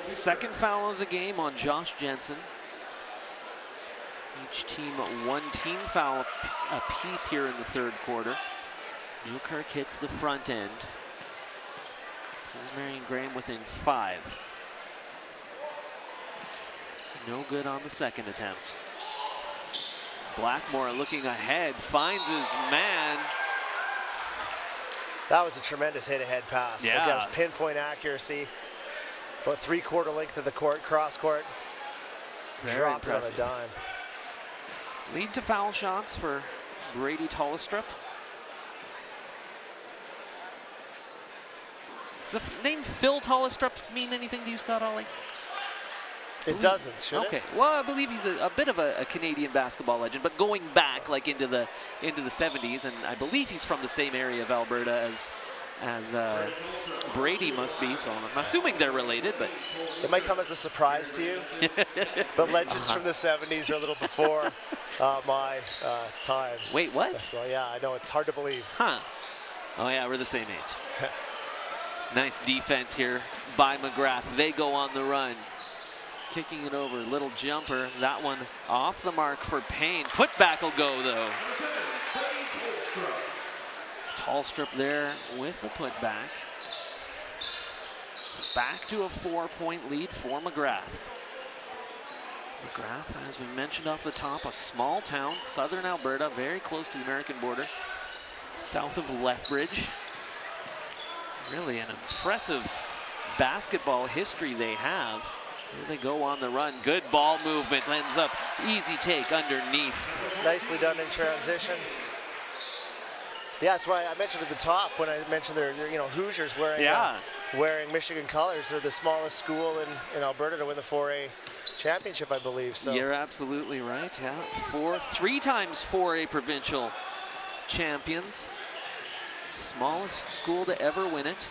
Second foul of the game on Josh Jensen. Each team 1 team foul apiece here in the third quarter. Newkirk hits the front end. Pulls Marion Graham within 5. No good on the second attempt. Blackmore looking ahead, finds his man. That was a tremendous hit-ahead pass. Yeah. Again, pinpoint accuracy. About 3/4 length of the court, cross court. Very Dropped impressive. it on a dime. Lead to foul shots for Brady Tolstrup. Does the name Phil Tolstrup mean anything to you, Scott Hawley? It doesn't, should okay. it? Well, I believe he's a bit of a Canadian basketball legend, but going back like into the 70s, and I believe he's from the same area of Alberta as Brady must be, so I'm assuming they're related, but It might come as a surprise to you, but legends from the 70s are a little before my time. Wait, what? Well, yeah, I know, it's hard to believe. Huh. Oh yeah, we're the same age. Nice defense here by Magrath. They go on the run. Kicking it over, little jumper. That one off the mark for Payne. Putback will go though. It's Tolstrup there with the putback. Back to a 4-point lead for Magrath. Magrath, as we mentioned off the top, a small town, southern Alberta, very close to the American border, south of Lethbridge. Really an impressive basketball history they have. Here they go on the run. Good ball movement, ends up easy take underneath. Nicely done in transition. Yeah, that's why I mentioned at the top when I mentioned their Hoosiers wearing Michigan colors. They're the smallest school in Alberta to win the 4A championship, I believe. So you're absolutely right. Yeah, 3 times 4A provincial champions. Smallest school to ever win it.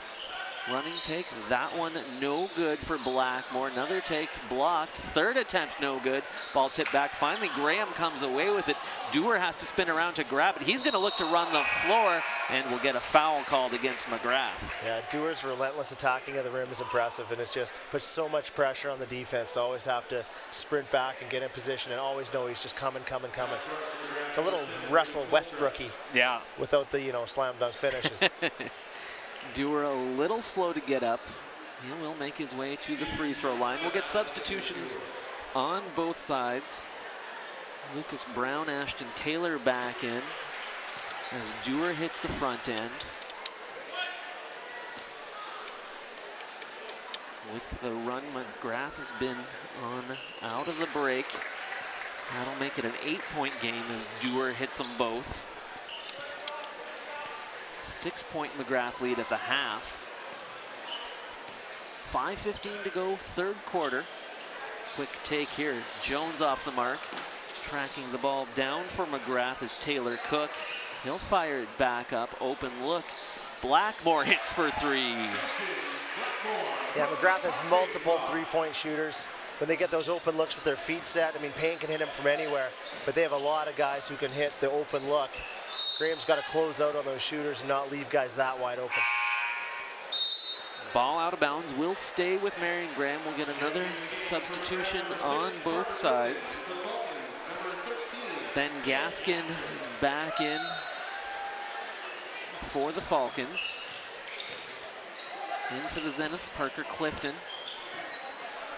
Running take, that one no good for Blackmore. Another take blocked. Third attempt no good. Ball tipped back. Finally, Graham comes away with it. Dewar has to spin around to grab it. He's going to look to run the floor and will get a foul called against Magrath. Yeah, Dewar's relentless attacking of the rim is impressive, and it's just puts so much pressure on the defense to always have to sprint back and get in position and always know he's just coming. It's a little Russell Westbrooky. Yeah. Without the slam dunk finishes. Dewar a little slow to get up. He will make his way to the free throw line. We'll get substitutions on both sides. Lucas Brown, Ashton Taylor back in as Dewar hits the front end. With the run, Magrath has been on out of the break. That'll make it an 8-point game as Dewar hits them both. 6-point Magrath lead at the half. 5:15 to go, third quarter. Quick take here. Jones off the mark. Tracking the ball down for Magrath is Taylor Cook. He'll fire it back up. Open look. Blackmore hits for three. Yeah, Magrath has multiple three-point shooters. When they get those open looks with their feet set, I mean, Payne can hit him from anywhere, but they have a lot of guys who can hit the open look. Graham's got to close out on those shooters and not leave guys that wide open. Ball out of bounds, will stay with Marion Graham. We'll get another substitution on both sides. Ben Gaskin back in for the Falcons. In for the Zeniths, Parker Clifton.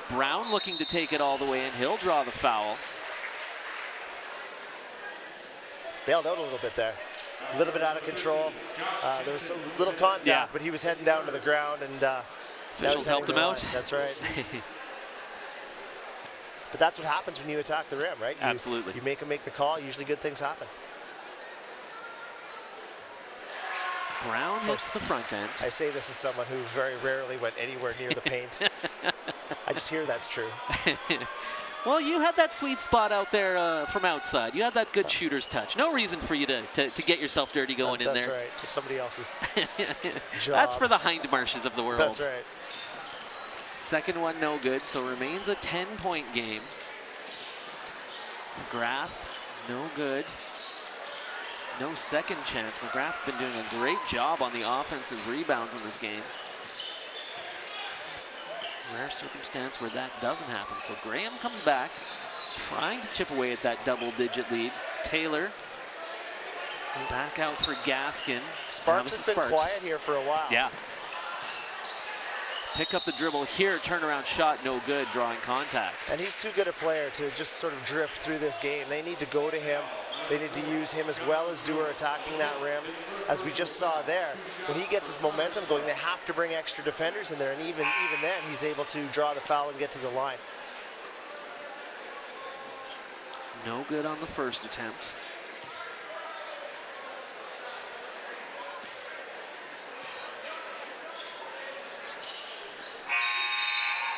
Brown looking to take it all the way in. He'll draw the foul. Bailed out a little bit there. A little bit out of control. There was a little contact, but he was heading down to the ground, and officials helped him out. That's right. But that's what happens when you attack the rim, right? Absolutely. You make him make the call. Usually good things happen. Brown hits the front end. I say this as someone who very rarely went anywhere near the paint. I just hear that's true. Well, you had that sweet spot out there from outside. You had that good shooter's touch. No reason for you to get yourself dirty going in there. That's right. It's somebody else's job. That's for the Hindmarshes of the world. That's right. Second one no good, so remains a 10-point game. Magrath, no good. No second chance. Magrath's been doing a great job on the offensive rebounds in this game. Rare circumstance where that doesn't happen. So Graham comes back, trying to chip away at that double-digit lead. Taylor back out for Gaskin. Sparks has been quiet here for a while. Yeah. Pick up the dribble here, turnaround shot, no good, drawing contact. And he's too good a player to just sort of drift through this game. They need to go to him. They need to use him as well as Dewar attacking that rim. As we just saw there, when he gets his momentum going, they have to bring extra defenders in there, and even then, he's able to draw the foul and get to the line. No good on the first attempt.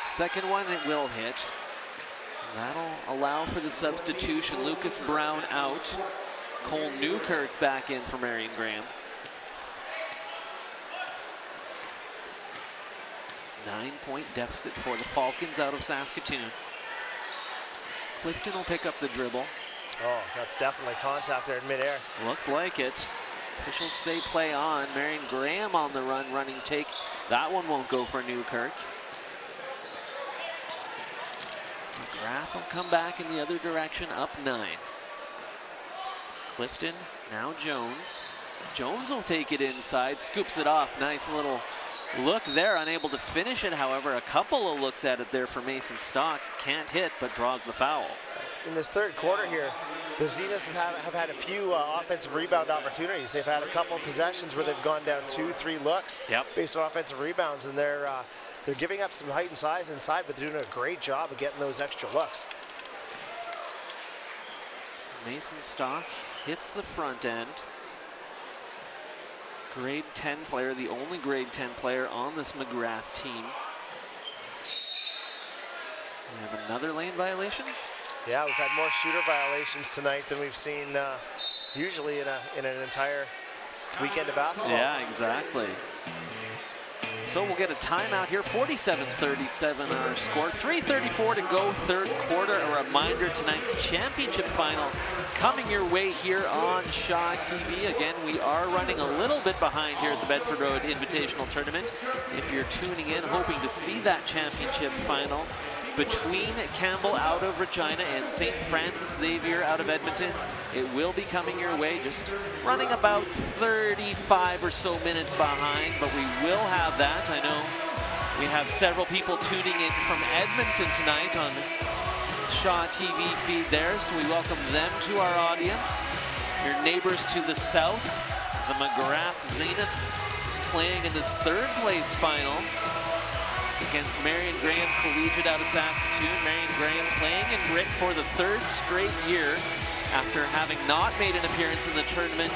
Second one, it will hit. That'll allow for the substitution. Lucas Brown out. Cole Newkirk back in for Marion Graham. 9-point deficit for the Falcons out of Saskatoon. Clifton will pick up the dribble. Oh, that's definitely contact there in midair. Looked like it. Officials say play on. Marion Graham on the run, running take. That one won't go for Newkirk. Magrath will come back in the other direction, up 9. Clifton, now Jones. Jones will take it inside, scoops it off. Nice little look there, unable to finish it, however. A couple of looks at it there for Mason Stock. Can't hit, but draws the foul. In this third quarter here, the Zeniths have had a few offensive rebound opportunities. They've had a couple of possessions where they've gone down 2-3 looks based on offensive rebounds, and they're giving up some height and size inside, but they're doing a great job of getting those extra looks. Mason Stock hits the front end. Grade 10 player, the only grade 10 player on this Magrath team. We have another lane violation. Yeah, we've had more shooter violations tonight than we've seen usually in an entire weekend of basketball. Yeah, exactly. So we'll get a timeout here. 47-37 our score. 3:34 to go, third quarter. A reminder, tonight's championship final coming your way here on Shaw TV. Again, we are running a little bit behind here at the Bedford Road Invitational Tournament. If you're tuning in, hoping to see that championship final, between Campbell out of Regina and St. Francis Xavier out of Edmonton. It will be coming your way, just running about 35 or so minutes behind, but we will have that. I know we have several people tuning in from Edmonton tonight on Shaw TV feed there, so we welcome them to our audience. Your neighbors to the south, the Magrath Zeniths, playing in this third place final against Marion Graham Collegiate out of Saskatoon. Marion Graham playing in BRIT for the third straight year after having not made an appearance in the tournament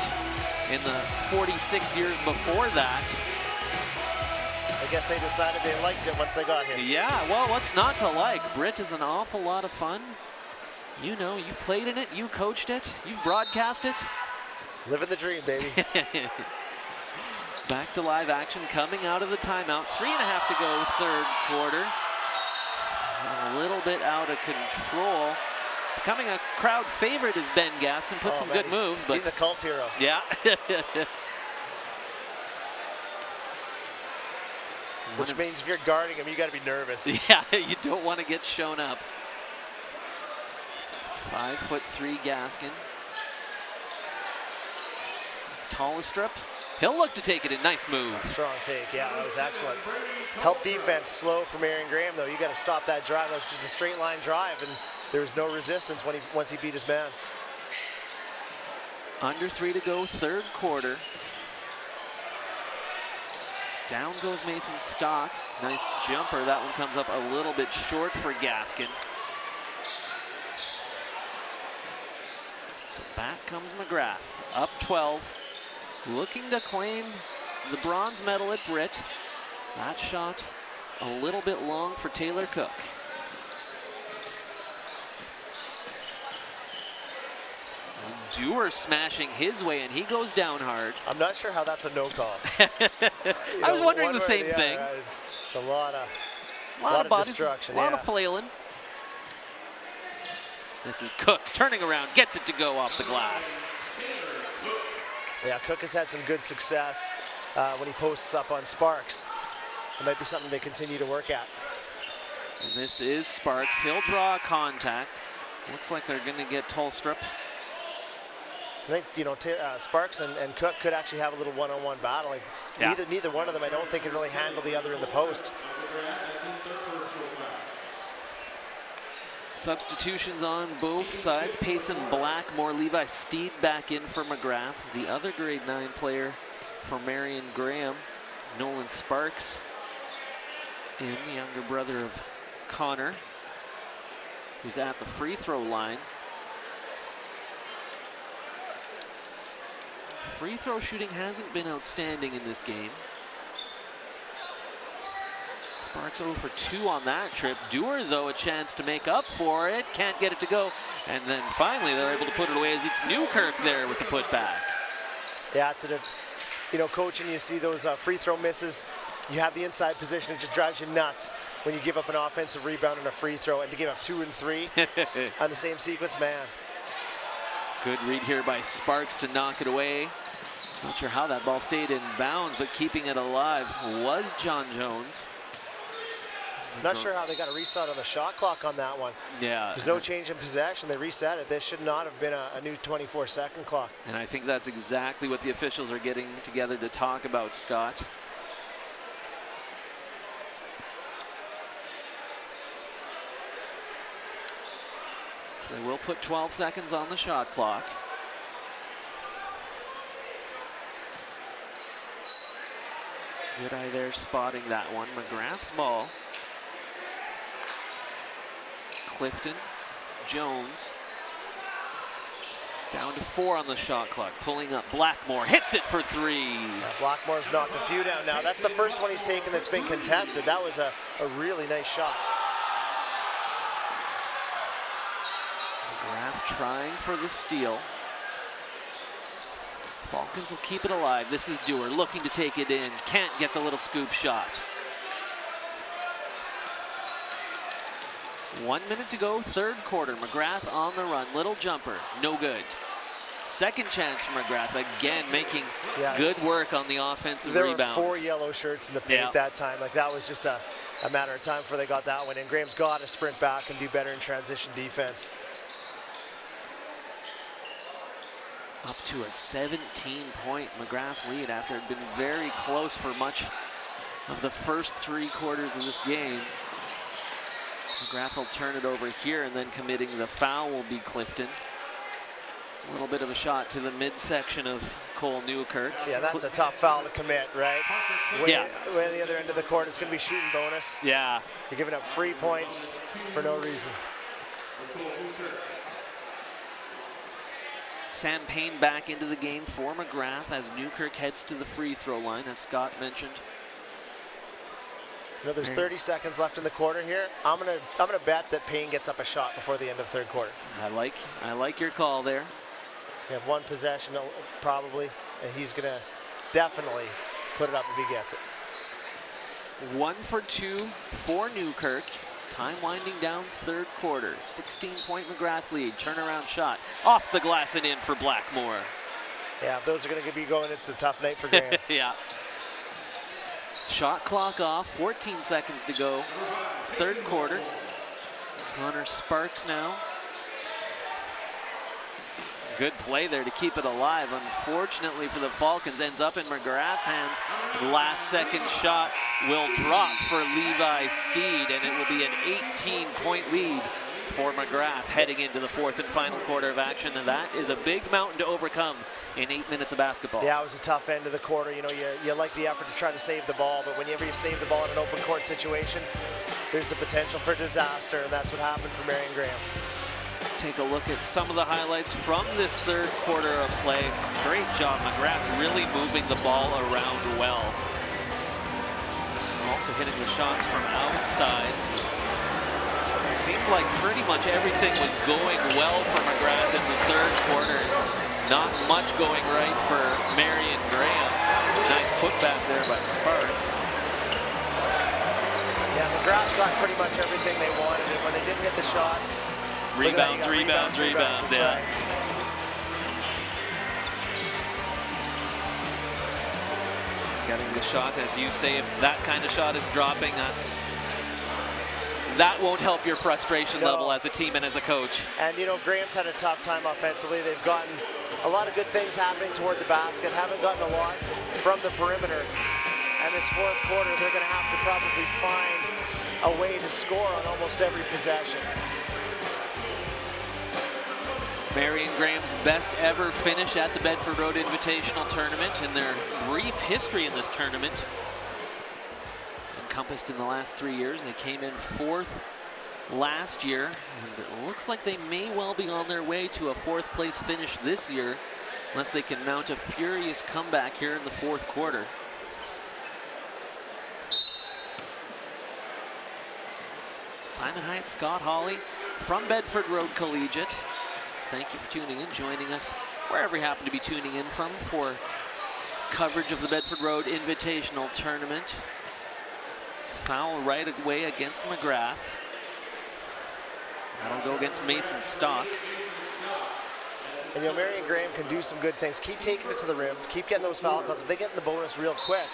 in the 46 years before that. I guess they decided they liked it once they got here. Yeah, well, what's not to like? BRIT is an awful lot of fun. You know, you've played in it, you coached it, you've broadcast it. Living the dream, baby. Back to live action coming out of the timeout. 3.5 to go, third quarter. A little bit out of control. Becoming a crowd favorite is Ben Gaskin. Put some good moves, but he's a cult hero. Yeah. Which means if you're guarding him, you got to be nervous. Yeah, you don't want to get shown up. 5'3" Gaskin. Tolistrup. He'll look to take it in. Nice move. Strong take. Yeah, that was excellent. Help defense slow for Marion Graham, though. You got to stop that drive. That was just a straight line drive, and there was no resistance once he beat his man. Under 3 to go, third quarter. Down goes Mason Stock. Nice jumper. That one comes up a little bit short for Gaskin. So back comes Magrath. Up 12. Looking to claim the bronze medal at BRIT. That shot a little bit long for Taylor Cook. Dewar smashing his way, and he goes down hard. I'm not sure how that's a no call. I was wondering the same thing. It's a lot of bodies, destruction. A lot of flailing. This is Cook turning around, gets it to go off the glass. Yeah, Cook has had some good success when he posts up on Sparks. It might be something they continue to work at. And this is Sparks. He'll draw a contact. Looks like they're going to get Tolstrup. I think, you know, Sparks and Cook could actually have a little one-on-one battle. Like, yeah. Neither one of them, I don't think, can really handle the other in the post. Substitutions on both sides. Payson Blackmore, Levi Steed back in for Magrath. The other grade 9 player for Marion Graham, Nolan Sparks, in, younger brother of Connor, who's at the free throw line. Free throw shooting hasn't been outstanding in this game. Sparks 0 for 2 on that trip. Dewar, though, a chance to make up for it. Can't get it to go. And then finally, they're able to put it away as it's Newkirk there with the putback. Yeah, it's you know, coaching, you see those free throw misses. You have the inside position. It just drives you nuts when you give up an offensive rebound and a free throw. And to give up 2 and 3 on the same sequence, man. Good read here by Sparks to knock it away. Not sure how that ball stayed in bounds, but keeping it alive was John Jones. Not sure how they got a reset on the shot clock on that one. Yeah. There's no change in possession. They reset it. This should not have been a new 24-second clock. And I think that's exactly what the officials are getting together to talk about, Scott. So they will put 12 seconds on the shot clock. Good eye there spotting that one. Magrath's ball. Clifton, Jones, down to 4 on the shot clock, pulling up. Blackmore hits it for 3. Blackmore's knocked a few down now. That's the first one he's taken that's been contested. That was a really nice shot. Magrath trying for the steal. Falcons will keep it alive. This is Dewar looking to take it in. Can't get the little scoop shot. 1 minute to go, third quarter. Magrath on the run. Little jumper, no good. Second chance for Magrath, again making good work on the offensive rebounds. There were 4 yellow shirts in the paint that time. Like, that was just a matter of time before they got that one in. Graham's got to sprint back and do better in transition defense. Up to a 17-point Magrath lead after it had been very close for much of the first 3 quarters of this game. Magrath will turn it over here, and then committing the foul will be Clifton. A little bit of a shot to the midsection of Cole Newkirk. Yeah, that's a tough foul to commit, right? Way at the other end of the court, it's going to be shooting bonus. Yeah. You're giving up free points for no reason. Sam Payne back into the game for Magrath as Newkirk heads to the free throw line, as Scott mentioned. You know, there's 30 seconds left in the quarter here. I'm gonna bet that Payne gets up a shot before the end of third quarter. I like your call there. You have 1 possession probably, and he's gonna definitely put it up if he gets it. 1 for 2 for Newkirk. Time winding down third quarter. 16-point Magrath lead. Turnaround shot off the glass and in for Blackmore. Yeah, if those are going to be going, it's a tough night for Graham. Yeah. Shot clock off. 14 seconds to go. Third quarter. Connor Sparks now. Good play there to keep it alive. Unfortunately for the Falcons, ends up in Magrath's hands. Last second shot will drop for Levi Steed, and it will be an 18-point lead for Magrath heading into the 4th and final quarter of action. And that is a big mountain to overcome in 8 minutes of basketball. Yeah, it was a tough end of the quarter. You know, you like the effort to try to save the ball, but whenever you save the ball in an open court situation, there's the potential for disaster, and that's what happened for Marion Graham. Take a look at some of the highlights from this third quarter of play. Great job, Magrath really moving the ball around well. Also hitting the shots from outside. Seemed like pretty much everything was going well for Magrath in the third quarter. Not much going right for Marion Graham. Nice putback there by Sparks. Yeah, Magrath got pretty much everything they wanted, and when they didn't hit the shots, Rebounds, yeah. Right. Getting the shot, as you say, if that kind of shot is dropping, that won't help your frustration level as a team and as a coach. And you know, Graham's had a tough time offensively. They've gotten a lot of good things happening toward the basket, haven't gotten a lot from the perimeter. And this 4th quarter, they're going to have to probably find a way to score on almost every possession. Marion Graham's best ever finish at the Bedford Road Invitational Tournament in their brief history in this tournament. Encompassed in the last 3 years. They came in 4th last year, and it looks like they may well be on their way to a 4th place finish this year, unless they can mount a furious comeback here in the 4th quarter. Simon Hyatt, Scott Hawley from Bedford Road Collegiate. Thank you for tuning in, joining us wherever you happen to be tuning in from for coverage of the Bedford Road Invitational Tournament. Foul right away against Magrath. That'll go against Mason Stock. And you know, Marion Graham can do some good things. Keep taking it to the rim, keep getting those foul calls. If they get in the bonus real quick,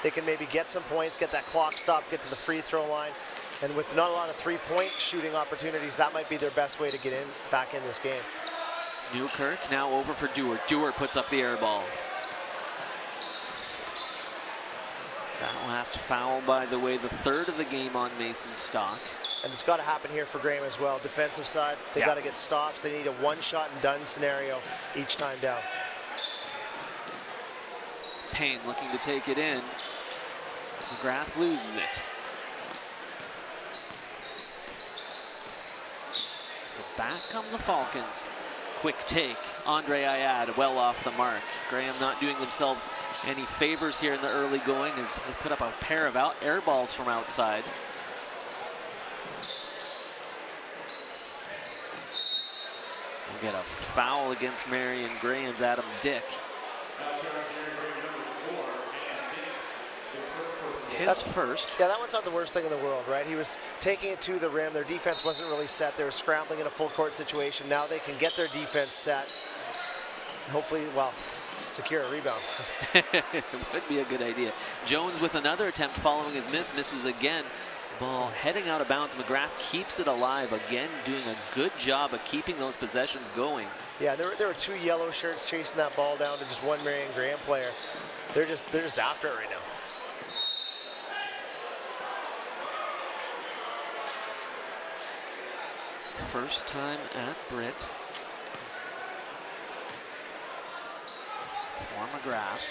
they can maybe get some points, get that clock stopped, get to the free throw line. And with not a lot of 3-point shooting opportunities, that might be their best way to get back in this game. Newkirk now over for Dewar. Dewar puts up the air ball. That last foul, by the way, the 3rd of the game on Mason Stock. And it's got to happen here for Graham as well. Defensive side, they got to get stops. They need a one-shot and done scenario each time down. Payne looking to take it in. Magrath loses it. So back come the Falcons. Quick take. Andre Ayad well off the mark. Graham not doing themselves any favors here in the early going as they put up a pair of air balls from outside. We'll get a foul against Marion Graham's Adam Dick. His first. Yeah, that one's not the worst thing in the world, right? He was taking it to the rim. Their defense wasn't really set. They were scrambling in a full court situation. Now they can get their defense set. hopefully, well, secure a rebound. It would be a good idea. Jones with another attempt following his miss, misses again. Ball heading out of bounds. Magrath keeps it alive again, doing a good job of keeping those possessions going. Yeah, there were 2 yellow shirts chasing that ball down to just one Marion Graham player. They're just after it right now. First time at BRIT for Magrath.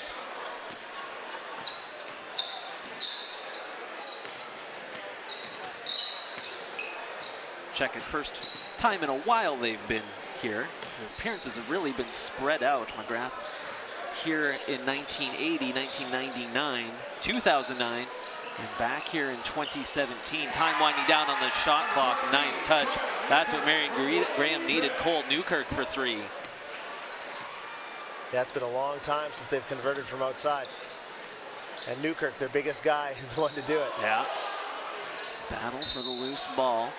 Check it, first time in a while they've been here. Their appearances have really been spread out. Magrath here in 1980, 1999, 2009, and back here in 2017. Time winding down on the shot clock. Nice touch. That's what Marion Graham needed. Cole Newkirk for 3. Yeah, it's been a long time since they've converted from outside. And Newkirk, their biggest guy, is the one to do it. Yeah. Battle for the loose ball.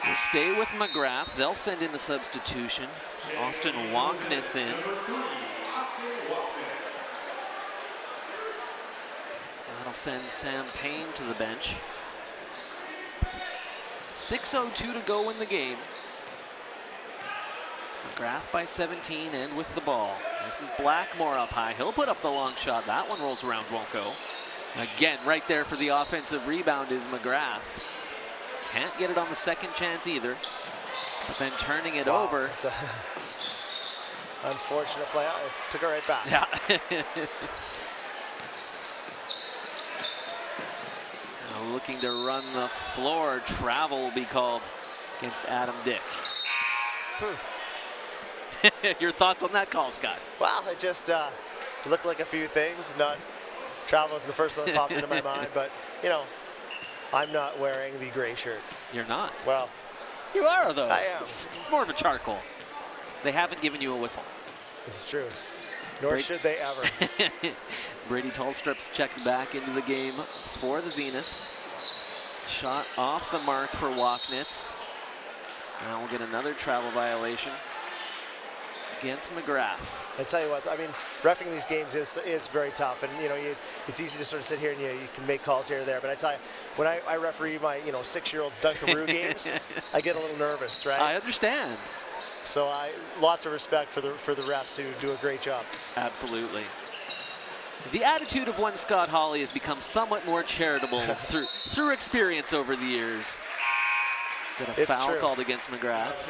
We'll stay with Magrath. They'll send in a substitution. Austin Walknitz in. That'll send Sam Payne to the bench. 6:02 to go in the game. Magrath by 17 and with the ball. This is Blackmore up high. He'll put up the long shot. That one rolls around, won't go. Again, right there for the offensive rebound is Magrath. Can't get it on the second chance either. But then turning it over. It's a unfortunate play. I took it right back. Yeah. Looking to run the floor. Travel will be called against Adam Dick. Your thoughts on that call, Scott? Well, it just looked like a few things. Travel was the first one that popped into my mind, but you know, I'm not wearing the gray shirt. You're not? Well, you are though. I am. It's more of a charcoal. They haven't given you a whistle. It's true. Nor should they ever. Brady Tallstrip's checked back into the game for the Zeniths. Shot off the mark for Walknitz. Now we'll get another travel violation against Magrath. I tell you what, I mean, reffing these games is very tough, and you know, it's easy to sort of sit here and you can make calls here or there. But I tell you, when I referee my 6-year-old's Dunkaroo games, I get a little nervous, right? I understand. So lots of respect for the refs who do a great job. Absolutely. The attitude of one Scott Hawley has become somewhat more charitable through experience over the years. Got a foul called against Magrath.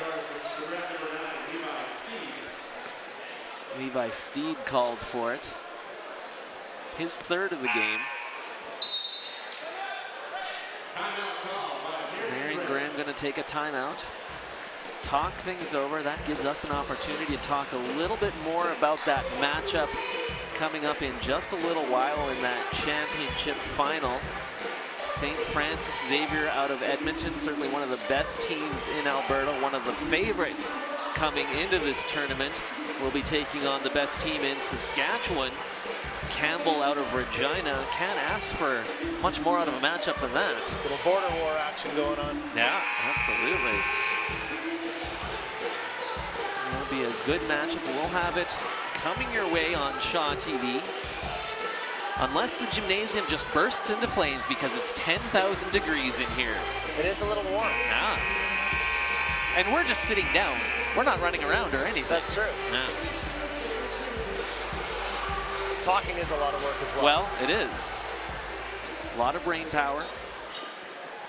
Levi Steed called for it. His 3rd of the game. Marion Graham going to take a timeout. Talk things over. That gives us an opportunity to talk a little bit more about that matchup coming up in just a little while in that championship final. St. Francis Xavier out of Edmonton, certainly one of the best teams in Alberta, one of the favorites coming into this tournament, will be taking on the best team in Saskatchewan. Campbell out of Regina. Can't ask for much more out of a matchup than that. Little border war action going on. Yeah, absolutely. It'll be a good matchup. We'll have it coming your way on Shaw TV. Unless the gymnasium just bursts into flames because it's 10,000 degrees in here. It is a little warm. Yeah. And we're just sitting down. We're not running around or anything. That's true. Yeah. Talking is a lot of work as well. Well, it is. A lot of brain power.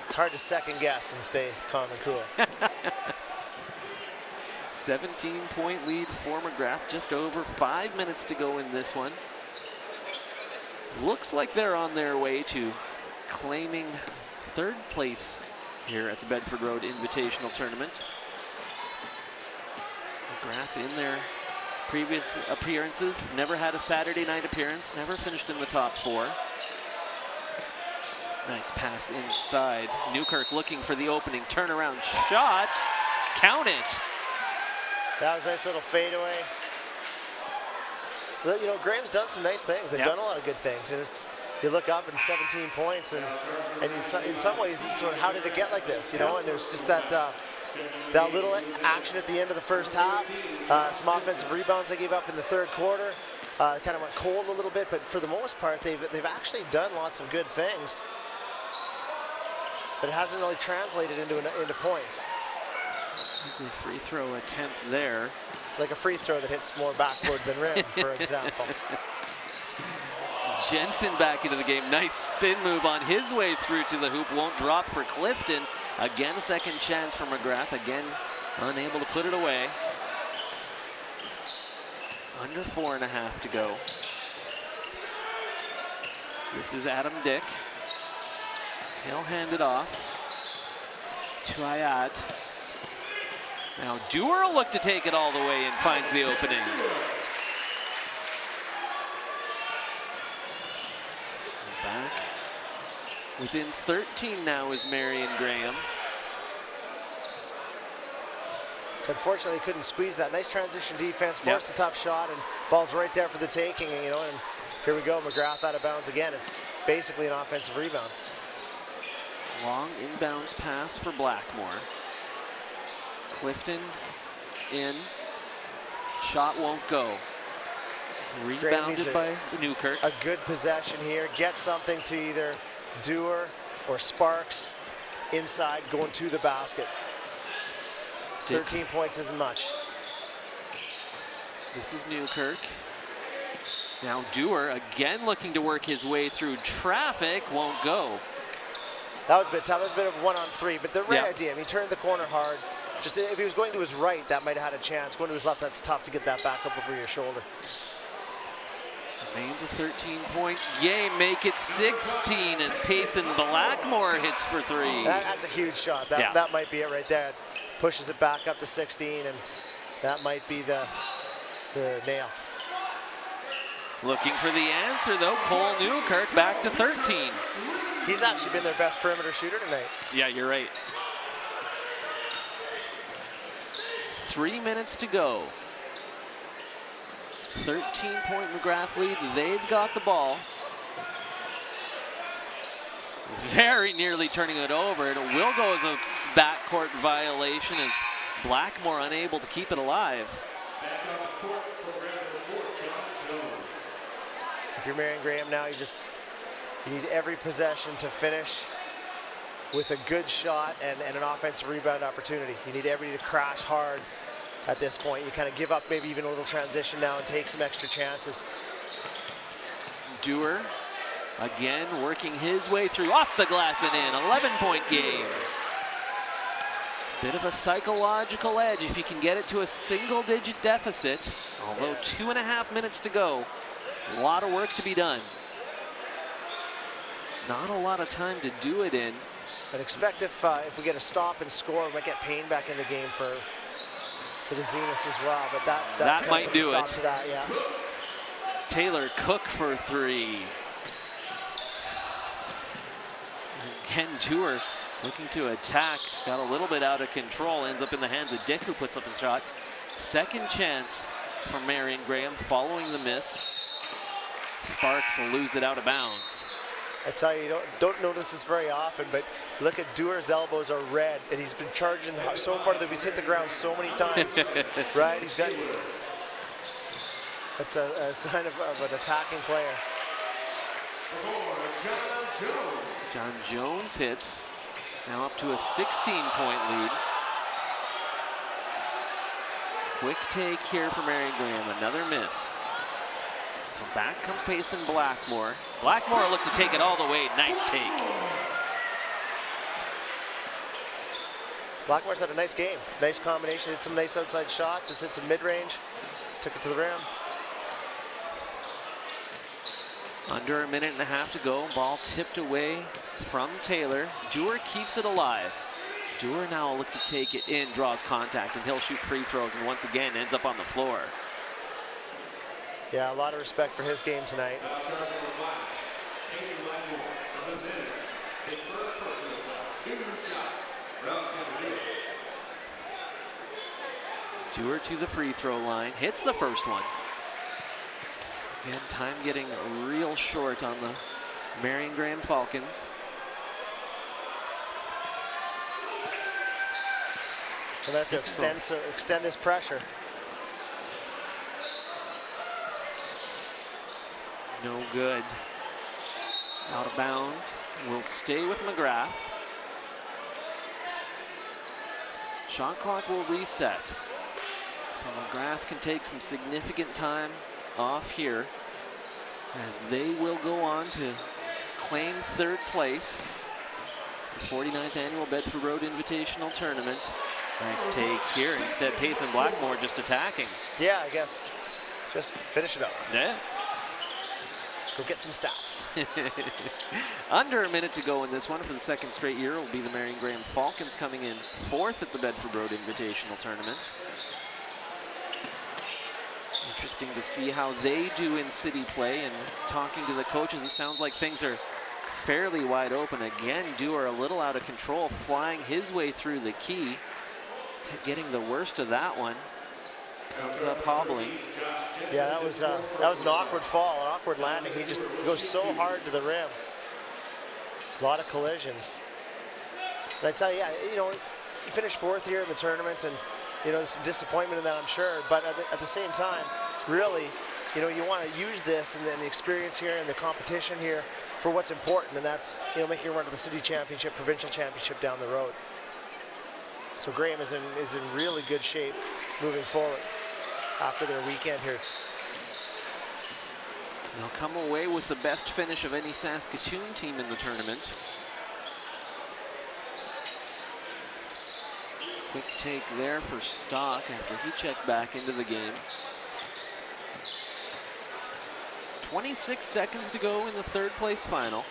It's hard to second guess and stay calm and cool. 17-point lead for Magrath. Just over 5 minutes to go in this one. Looks like they're on their way to claiming 3rd place here at the Bedford Road Invitational Tournament. Magrath in their previous appearances, never had a Saturday night appearance, never finished in the top 4. Nice pass inside. Newkirk looking for the opening turnaround shot. Count it. That was a nice little fadeaway. You know, Graham's done some nice things. They've done a lot of good things. And you look up and 17 points, and in some ways, it's sort of, how did it get like this? You know, and there's just that that little action at the end of the first half. Some offensive rebounds they gave up in the third quarter. Kind of went cold a little bit, but for the most part, they've actually done lots of good things. But it hasn't really translated into points. The free throw attempt there. Like a free throw that hits more backboard than rim, for example. Jensen back into the game. Nice spin move on his way through to the hoop. Won't drop for Clifton. Again, a second chance for Magrath. Again, unable to put it away. Under 4.5 to go. This is Adam Dick. He'll hand it off to Ayad. Now Dewar will look to take it all the way and finds the opening. Back within 13 now is Marion Graham. So unfortunately, couldn't squeeze that. Nice transition defense, forced a tough shot, and ball's right there for the taking. And, and here we go, Magrath out of bounds again. It's basically an offensive rebound. Long inbounds pass for Blackmore. Clifton in. Shot won't go. Rebounded by Newkirk. A good possession here. Get something to either Dewar or Sparks inside, going to the basket. 13 points isn't much. This is Newkirk. Now Dewar again looking to work his way through traffic. Won't go. That was a bit tough. That was a bit of 1-on-3, but the right idea. I mean, he turned the corner hard. Just if he was going to his right, that might have had a chance. Going to his left, that's tough to get that back up over your shoulder. Remains a 13-point game. Make it 16 as Payson Blackmore hits for three. That's a huge shot. That might be it right there. It pushes it back up to 16, and that might be the nail. Looking for the answer, though. Cole Newkirk back to 13. He's actually been their best perimeter shooter tonight. Yeah, you're right. 3 minutes to go. 13-point Magrath lead. They've got the ball. Very nearly turning it over. It will go as a backcourt violation as Blackmore unable to keep it alive. If you're Marion Graham now, you need every possession to finish with a good shot and an offensive rebound opportunity. You need everybody to crash hard at this point. You kind of give up maybe even a little transition now and take some extra chances. Dewar again working his way through, off the glass and in. 11-point game. Bit of a psychological edge if you can get it to a single-digit deficit. Although 2.5 minutes to go, a lot of work to be done. Not a lot of time to do it in. But expect if we get a stop and score, we might get Payne back in the game for the Zeniths as well. But that might do it. To that, yeah. Taylor Cook for three. Ken Dewar looking to attack. Got a little bit out of control. Ends up in the hands of Dick, who puts up a shot. Second chance for Marion Graham following the miss. Sparks will lose it out of bounds. I tell you, you don't notice this very often, but look at Dewar's elbows are red, and he's been charging so far that he's hit the ground so many times. Right? He's got. That's a sign of an attacking player. John Jones hits. Now up to a 16-point lead. Quick take here for Marion Graham. Another miss. So back comes Payson Blackmore. Blackmore looked to take it all the way. Nice take. Blackmore's had a nice game. Nice combination. Hit some nice outside shots. It's hit some mid-range. Took it to the rim. Under 1.5 minutes to go. Ball tipped away from Taylor. Dewar keeps it alive. Dewar now will look to take it in, draws contact, and he'll shoot free throws, and once again ends up on the floor. Yeah, a lot of respect for his game tonight. Dewar to the free throw line, hits the first one. Again, time getting real short on the Marion Graham Falcons. So they have to extend this pressure. No good. Out of bounds. Will stay with Magrath. Shot clock will reset. So Magrath can take some significant time off here as they will go on to claim third place. The 49th annual Bedford Road Invitational Tournament. Nice take here. Instead, Payson Blackmore just attacking. Yeah, I guess just finish it up. Yeah. Go get some stats. Under a minute to go in this one. For the second straight year, it will be the Marion Graham Falcons coming in fourth at the Bedford Road Invitational Tournament. Interesting to see how they do in city play, and talking to the coaches, it sounds like things are fairly wide open. Again, Dewar a little out of control, flying his way through the key, getting the worst of that one. Comes up hobbling. Yeah, that was an awkward fall, an awkward landing. He just goes so hard to the rim. A lot of collisions. And I tell you, you know, you finished fourth here in the tournament, and you know, there's some disappointment in that, I'm sure. But at the same time, really, you know, you want to use this and then the experience here and the competition here for what's important, and that's, you know, making a run to the city championship, provincial championship down the road. So Graham is in really good shape moving forward after their weekend here. They'll come away with the best finish of any Saskatoon team in the tournament. Quick take there for Stock after he checked back into the game. 26 seconds to go in the third place final.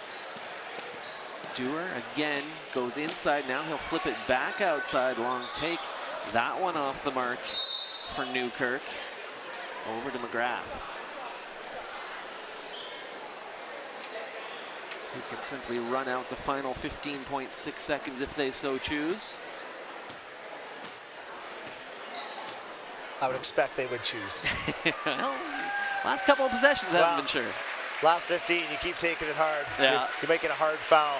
Dewar again goes inside now. He'll flip it back outside. Long take. That one off the mark for Newkirk. Over to Magrath. Who can simply run out the final 15.6 seconds if they so choose. I would expect they would choose. Well, last couple of possessions haven't been sure. Last 15, you keep taking it hard. Yeah. You're making a hard foul.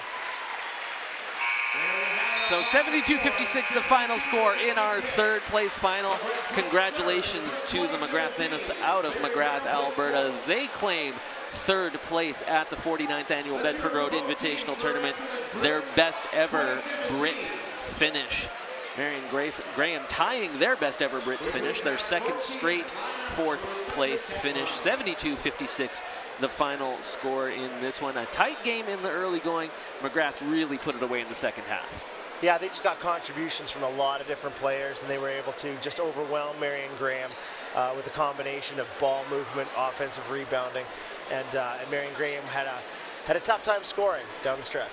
So 72-56 the final score in our third place final. Congratulations to the Magrath Zeniths out of Magrath, Alberta. They claim third place at the 49th annual Bedford Road Invitational Tournament. Their best ever BRIT finish. Marion Graham tying their best ever BRIT finish, their second straight fourth place finish. 72-56 the final score in this one. A tight game in the early going. Magrath really put it away in the second half. Yeah, they just got contributions from a lot of different players, and they were able to just overwhelm Marion Graham with a combination of ball movement, offensive rebounding, and Marion Graham had a tough time scoring down the stretch.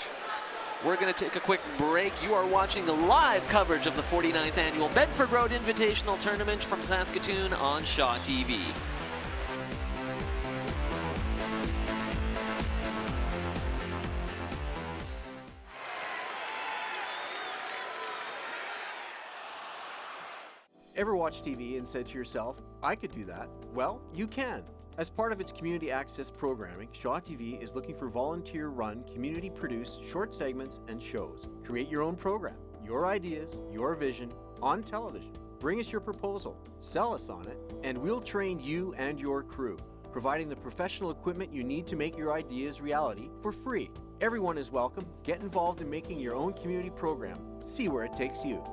We're going to take a quick break. You are watching the live coverage of the 49th annual Bedford Road Invitational Tournament from Saskatoon on Shaw TV. Ever watch TV and said to yourself, I could do that? Well, you can. As part of its community access programming, Shaw TV is looking for volunteer-run, community-produced short segments and shows. Create your own program, your ideas, your vision, on television. Bring us your proposal, sell us on it, and we'll train you and your crew, providing the professional equipment you need to make your ideas reality for free. Everyone is welcome. Get involved in making your own community program. See where it takes you.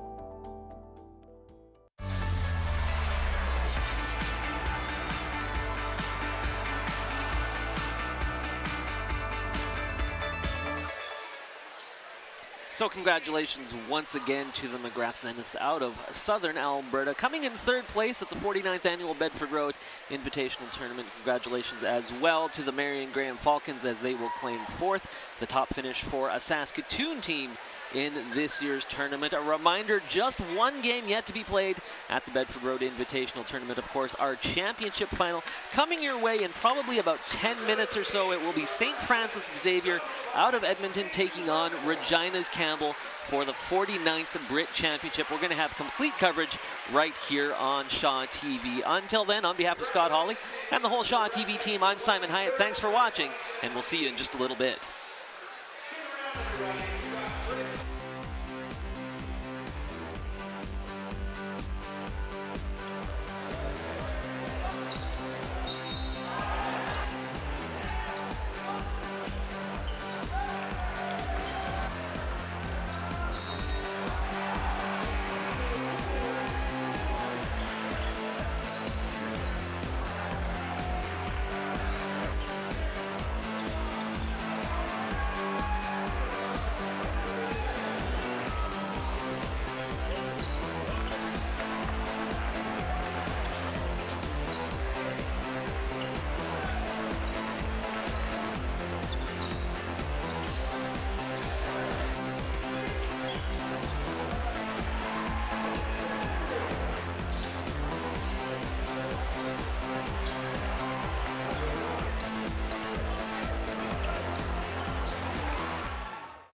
So congratulations once again to the Magrath Zeniths out of Southern Alberta, coming in third place at the 49th annual Bedford Road Invitational Tournament. Congratulations as well to the Marion Graham Falcons as they will claim fourth, the top finish for a Saskatoon team in this year's tournament. A reminder, just one game yet to be played at the Bedford Road Invitational Tournament. Of course, our championship final coming your way in probably about 10 minutes or so. It will be St. Francis Xavier out of Edmonton taking on Regina's Campbell for the 49th BRIT Championship. We're going to have complete coverage right here on Shaw TV. Until then, on behalf of Scott Hawley and the whole Shaw TV team, I'm Simon Hyatt. Thanks for watching, and we'll see you in just a little bit.